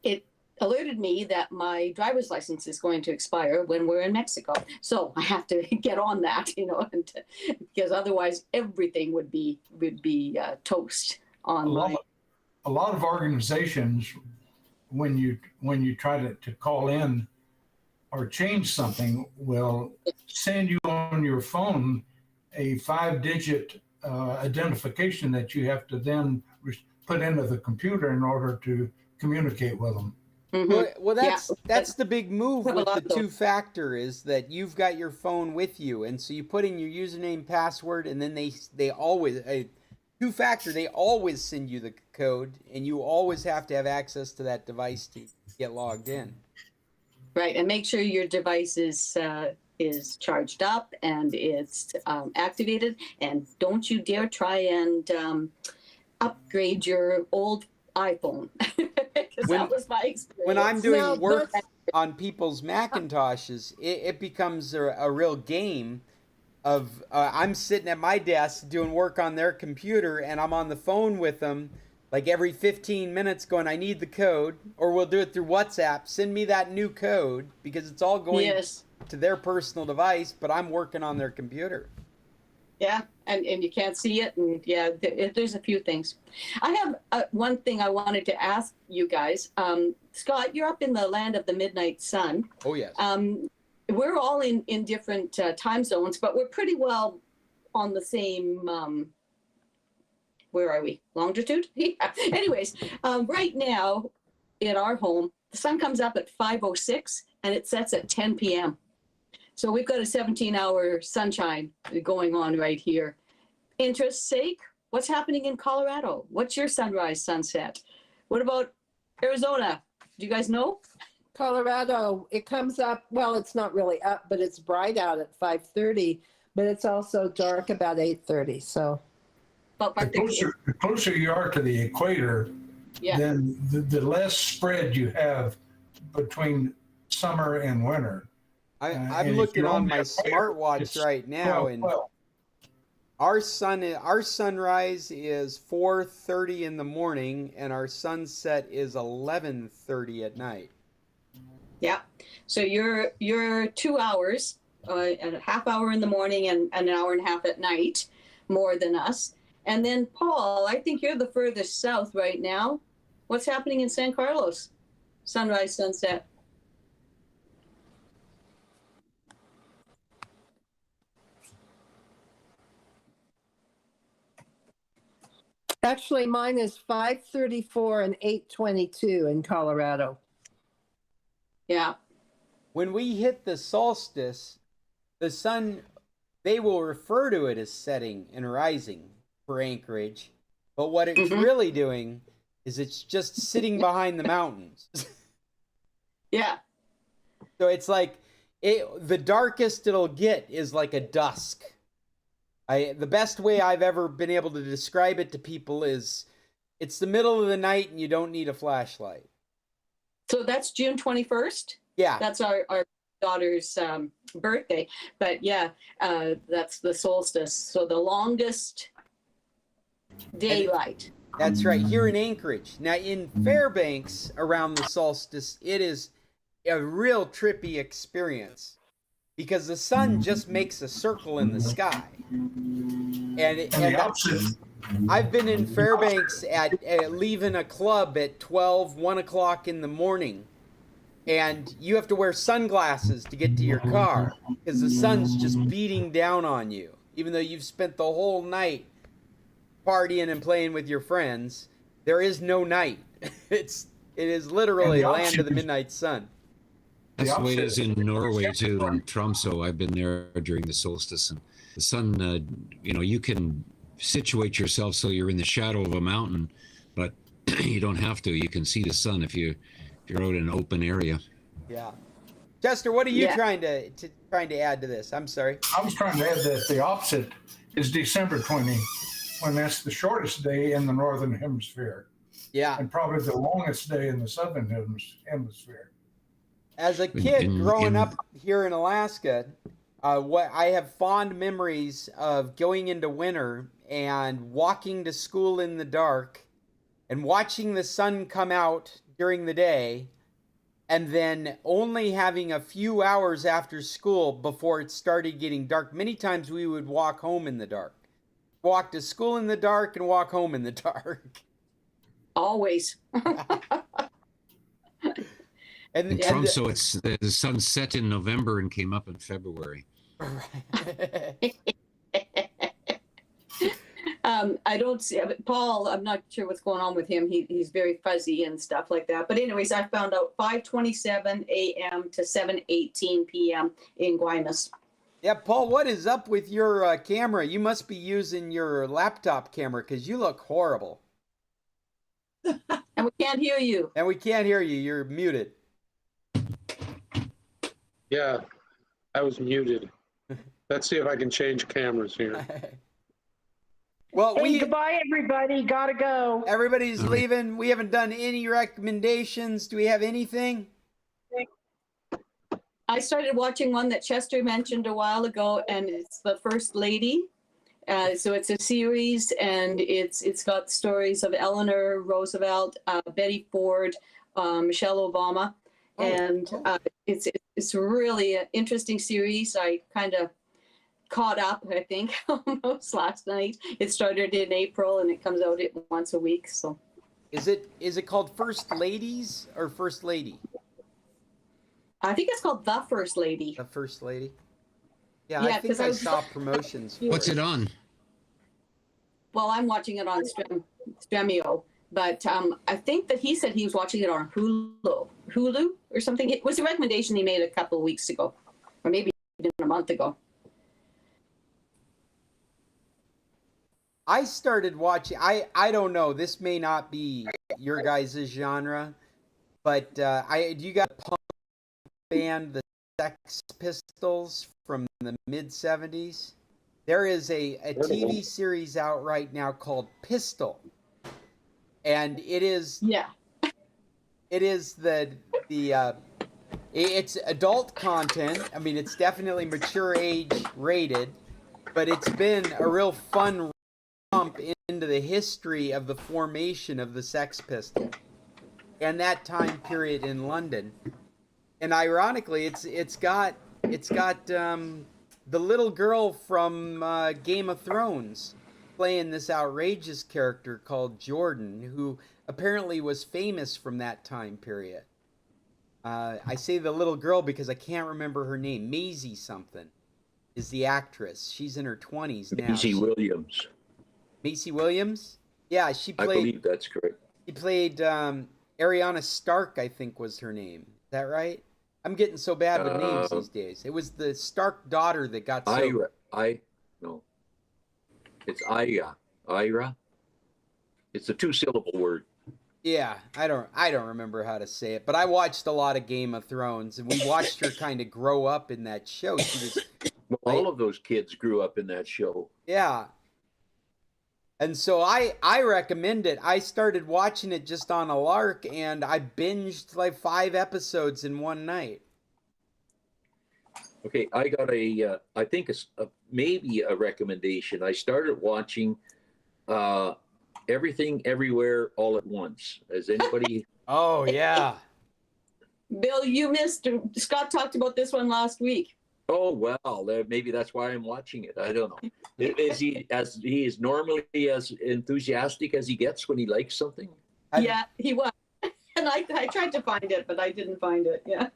It alerted me that my driver's license is going to expire when we're in Mexico. So I have to get on that, because otherwise everything would be toast on A lot of organizations, when you try to call in or change something, will send you on your phone a 5-digit identification that you have to then put into the computer in order to communicate with them. Mm-hmm. Well, that's the big move We have a with the lot of those. two-factor is that you've got your phone with you, and so you put in your username, password, and then they always two-factor. They always send you the code, and you always have to have access to that device to get logged in. Right, and make sure your device is charged up and it's activated, and don't you dare try and upgrade your old iPhone, because that was my experience. When I'm doing No, work that's- on people's Macintoshes, it becomes a real game of I'm sitting at my desk doing work on their computer, and I'm on the phone with them like every 15 minutes going, I need the code, or we'll do it through WhatsApp. Send me that new code, because it's all going Yes. to their personal device, but I'm working on their computer. Yeah, and you can't see it, and yeah, there's a few things. I have one thing I wanted to ask you guys. Scott, you're up in the land of the midnight sun. Oh, yes. We're all in different time zones, but we're pretty well on the same, where are we? Longitude? Yeah. Anyways, right now at our home, the sun comes up at 5:06 and it sets at 10 p.m. So we've got a 17-hour sunshine going on right here. Interest's sake, what's happening in Colorado? What's your sunrise, sunset? What about Arizona? Do you guys know? Colorado, it comes up, well, it's not really up, but it's bright out at 5:30, but it's also dark about 8:30. So The closer you are to the equator, Yeah. then the less spread you have between summer and winter. I'm and if looking you're on on my the equator, smartwatch it's right now, 12, and 12. our sunrise is 4:30 in the morning, and our sunset is 11:30 at night. Yeah. So you're 2 hours, and a half hour in the morning and an hour and a half at night, more than us. And then Paul, I think you're the furthest south right now. What's happening in San Carlos? Sunrise, sunset. Actually, mine is 5:34 and 8:22 in Colorado. Yeah. When we hit the solstice, the sun, they will refer to it as setting and rising for Anchorage. But what it's really doing is it's just sitting behind the mountains. Yeah. So it's like the darkest it'll get is like a dusk. The best way I've ever been able to describe it to people is it's the middle of the night and you don't need a flashlight. So that's June 21st. Yeah. That's our daughter's birthday. But yeah, that's the solstice. So the longest daylight. That's right, here in Anchorage. Now in Fairbanks around the solstice, it is a real trippy experience because the sun just makes a circle in the sky. And I've been in Fairbanks at leaving a club at 12, 1 o'clock in the morning. And you have to wear sunglasses to get to your car because the sun's just beating down on you. Even though you've spent the whole night partying and playing with your friends, there is no night. It is literally a land of the midnight sun. That's the way it is in Norway too, in Tromsø. I've been there during the solstice, and the sun. You can situate yourself so you're in the shadow of a mountain, but you don't have to. You can see the sun if you're out in an open area. Yeah, Chester, what are you trying to add to this? I'm sorry. I was trying to add that the opposite is December 20, when that's the shortest day in the northern hemisphere. Yeah, and probably the longest day in the southern hemisphere. As a kid growing up here in Alaska, what I have fond memories of going into winter and walking to school in the dark and watching the sun come out during the day and then only having a few hours after school before it started getting dark. Many times we would walk home in the dark. Walk to school in the dark and walk home in the dark. Always. In Tromsø, it's the sun set in November and came up in February. I don't see Paul. I'm not sure what's going on with him. He's very fuzzy and stuff like that. But anyways, I found out 5:27 a.m. to 7:18 p.m. in Guaymas. Yeah, Paul, what is up with your camera? You must be using your laptop camera because you look horrible. And we can't hear you. And we can't hear you. You're muted. Yeah, I was muted. Let's see if I can change cameras here. Well, hey, goodbye, everybody. Gotta go. Everybody's leaving. We haven't done any recommendations. Do we have anything? I started watching one that Chester mentioned a while ago, and it's The First Lady. So it's a series, and it's got stories of Eleanor Roosevelt, Betty Ford, Michelle Obama, and it's really an interesting series. I kind of caught up, I think, almost last night. It started in April, and it comes out once a week. So, is it called First Ladies or First Lady? I think it's called The First Lady. The First Lady. Yeah, I think I saw promotions. What's it on? Well, I'm watching it on Stremio, but I think that he said he was watching it on Hulu or something. It was a recommendation he made a couple of weeks ago, or maybe even a month ago. I started watching. I don't know. This may not be your guys' genre, but do you got a punk band, the Sex Pistols from the mid-70s? There is a TV series out right now called Pistol, and it is it's adult content. I mean, it's definitely mature age rated, but it's been a real fun jump into the history of the formation of the Sex Pistols and that time period in London. And ironically, it's got the little girl from Game of Thrones playing this outrageous character called Jordan, who apparently was famous from that time period. I say the little girl because I can't remember her name. Maisie something is the actress. She's in her 20s now. Maisie Williams. Maisie Williams? Yeah, she I played. believe that's correct. She played Ariana Stark, I think was her name. Is that right? I'm getting so bad with names these days. It was the Stark daughter that got so. No. It's Ira. It's a 2-syllable word. Yeah, I don't remember how to say it, but I watched a lot of Game of Thrones, and we watched her kind of grow up in that show. She was. Well, all of those kids grew up in that show. Yeah. And so I recommend it. I started watching it just on a lark, and I binged like 5 episodes in one night. Okay, I got I think maybe a recommendation. I started watching Everything Everywhere All at Once. Has anybody? Oh, yeah. Bill, you missed. Scott talked about this one last week. Oh, well, maybe that's why I'm watching it. I don't know. Is he is normally as enthusiastic as he gets when he likes something? Yeah, he was. And I tried to find it, but I didn't find it. Yeah.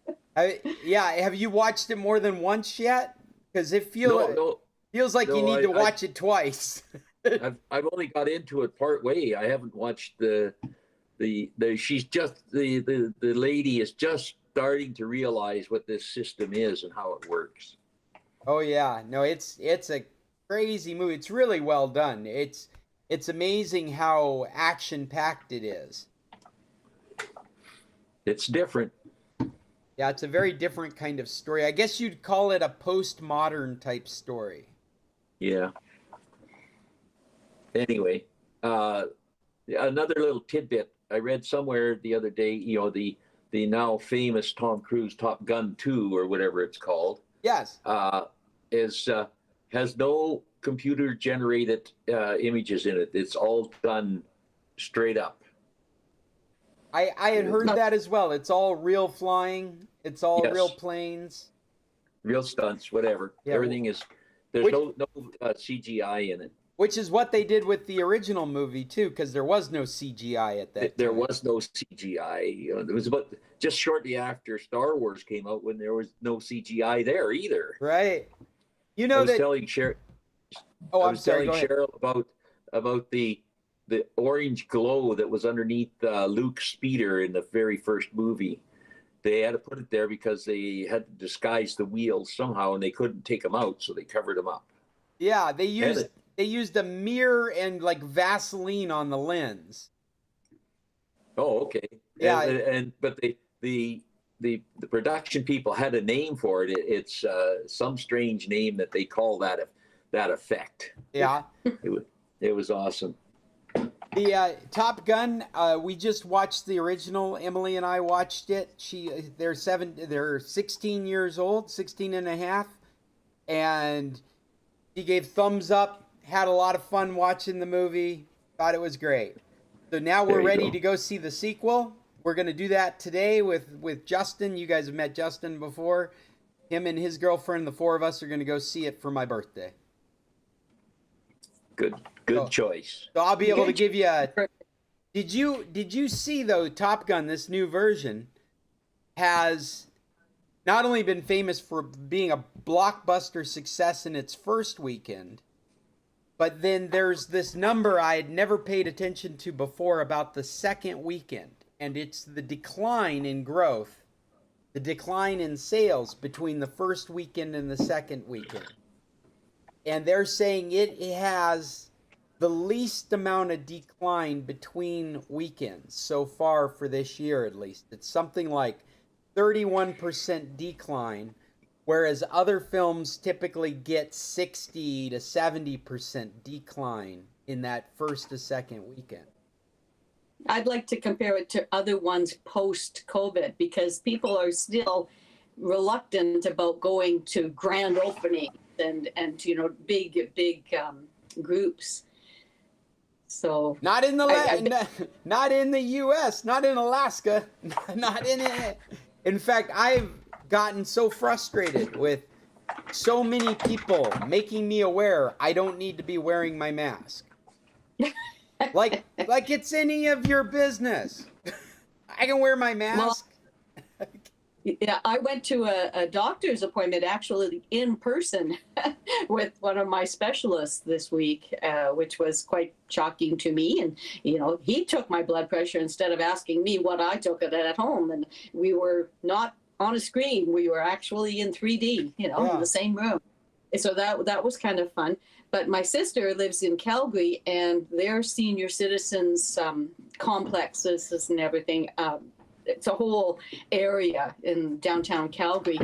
Yeah, have you watched it more than once yet? Because it feels like you need to watch it twice. I've only got into it part way. I haven't watched the she's just the lady is just starting to realize what this system is and how it works. Oh yeah, no, it's a crazy movie. It's really well done. It's amazing how action packed it is. It's different. Yeah, it's a very different kind of story. I guess you'd call it a postmodern type story. Yeah. Anyway, another little tidbit I read somewhere the other day, the now famous Tom Cruise Top Gun 2 or whatever it's called. Yes. Has no computer generated images in it. It's all done straight up. I had heard that as well. It's all real flying. It's all Yes. real planes. Real stunts, whatever. Yeah. Everything is, there's no CGI in it. Which is what they did with the original movie too, because there was no CGI at that There time. was no CGI. It was about just shortly after Star Wars came out when there was no CGI there either. Right. You I know was that. telling Cheryl. Oh, I I'm was sorry. telling Go ahead. Cheryl about the orange glow that was underneath Luke's speeder in the very first movie. They had to put it there because they had to disguise the wheels somehow, and they couldn't take them out, so they covered them up. Yeah, they used a mirror and like Vaseline on the lens. Oh, okay. Yeah. But the production people had a name for it. It's some strange name that they call that effect. Yeah. It was awesome. The Top Gun, we just watched the original. Emily and I watched it. They're 16 years old, 16 and a half. And she gave thumbs up, had a lot of fun watching the movie, thought it was great. So now we're ready to go see the sequel. We're going to do that today with Justin. You guys have met Justin before. Him and his girlfriend, the 4 of us, are going to go see it for my birthday. Good choice. So I'll be able to give you a... Did you see, though, Top Gun, this new version, has not only been famous for being a blockbuster success in its first weekend, but then there's this number I had never paid attention to before about the second weekend, and it's the decline in growth, the decline in sales between the first weekend and the second weekend. And they're saying it has the least amount of decline between weekends so far for this year, at least. It's something like 31% decline, whereas other films typically get 60 to 70% decline in that first to second weekend. I'd like to compare it to other ones post-COVID because people are still reluctant about going to grand openings and big groups. So not in the not in the U.S., not in Alaska, not in it. In fact, I've gotten so frustrated with so many people making me aware I don't need to be wearing my mask. Like it's any of your business. I can wear my mask. Yeah, I went to a doctor's appointment actually in person with one of my specialists this week, which was quite shocking to me. And, he took my blood pressure instead of asking me what I took it at home. And we were not on a screen. We were actually in 3D, in the same room. So that was kind of fun. But my sister lives in Calgary, and their senior citizens complexes and everything. It's a whole area in downtown Calgary.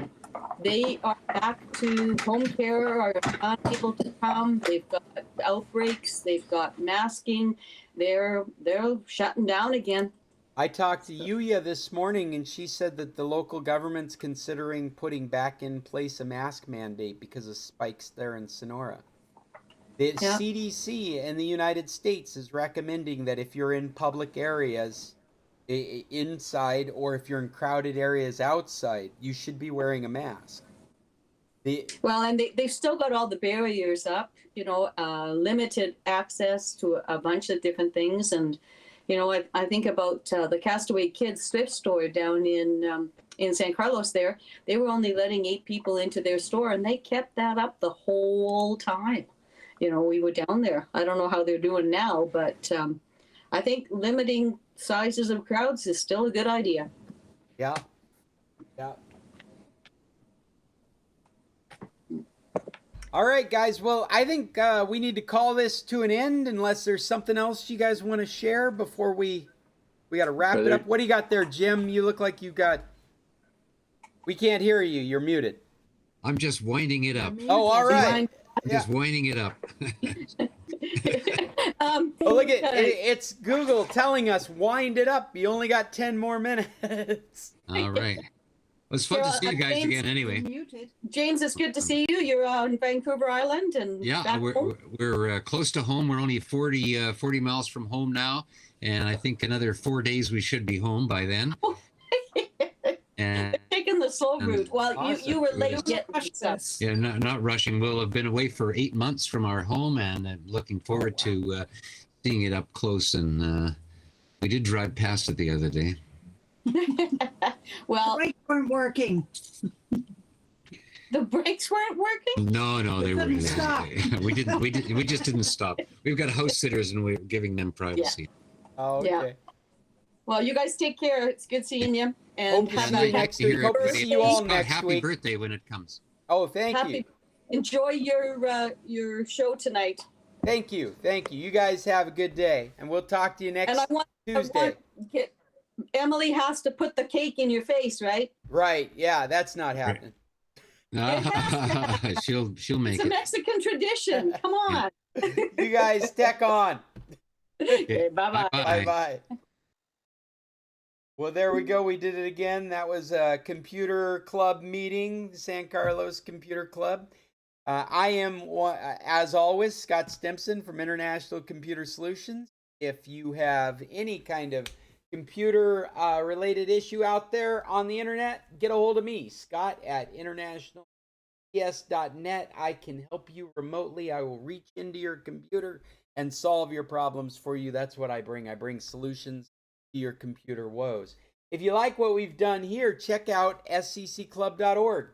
They are back to home care, are not able to come. They've got outbreaks. They've got masking. They're shutting down again. I talked to Yuya this morning, and she said that the local government's considering putting back in place a mask mandate because of spikes there in Sonora. The CDC in the United States is recommending that if you're in public areas inside, or if you're in crowded areas outside, you should be wearing a mask. Well, and they've still got all the barriers up, limited access to a bunch of different things. And, I think about the Castaway Kids thrift store down in San Carlos there. They were only letting 8 people into their store, and they kept that up the whole time. We were down there. I don't know how they're doing now, but I think limiting sizes of crowds is still a good idea. Yeah. All right, guys. Well, I think we need to call this to an end, unless there's something else you guys want to share before we got to wrap it up. What do you got there, Jim? You look like you got. We can't hear you. You're muted. I'm just winding it up. Oh, all right. I'm just winding it up. Look at it's Google telling us wind it up. You only got 10 more minutes. All right. Well, it's fun to see you guys James, again anyway. James, it's good to see you. You're on Vancouver Island and back home. We're close to home. We're only 40 miles from home now, and I think another 4 days we should be home by then. And taking the slow route. Well, awesome. you were late getting us. Yeah, not rushing. We'll have been away for 8 months from our home, and I'm looking forward to seeing it up close. And we did drive past it the other day. Well, the brakes weren't working. The brakes weren't working? No, they weren't. Stop. We just didn't stop. We've got house sitters, and we're giving them privacy. Yeah. Oh, okay. Yeah. Well, you guys take care. It's good seeing you. And Hope to see you next week. Hope to see you all next happy week. birthday when it comes. Oh, thank you. Enjoy your show tonight. Thank you. You guys have a good day, and we'll talk to you next Tuesday. Emily has to put the cake in your face, right? Right. Yeah, that's not happening. She'll make it's a Mexican tradition. Come on. You guys tech on. Okay, bye-bye. Bye-bye. Well, there we go. We did it again. That was a computer club meeting, the San Carlos Computer Club. I am, as always, Scott Stimson from International Computer Solutions. If you have any kind of computer related issue out there on the internet, get a hold of me, Scott at internationalcs.net. I can help you remotely. I will reach into your computer and solve your problems for you. That's what I bring. I bring solutions to your computer woes. If you like what we've done here, check out scclub.org.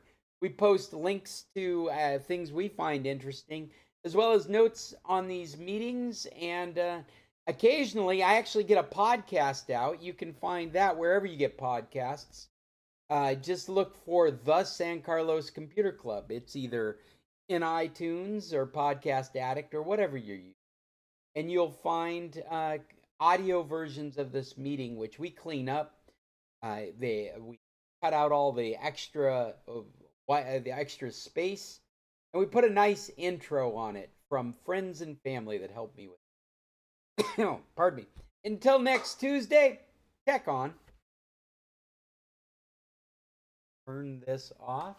We post links to things we find interesting, as well as notes on these meetings, and occasionally I actually get a podcast out. You can find that wherever you get podcasts. Just look for the San Carlos Computer Club. It's either in iTunes or Podcast Addict or whatever you're using. And you'll find audio versions of this meeting, which we clean up. We cut out all the extra space, and we put a nice intro on it from friends and family that helped me with it. Pardon me. Until next Tuesday, check on. Turn this off.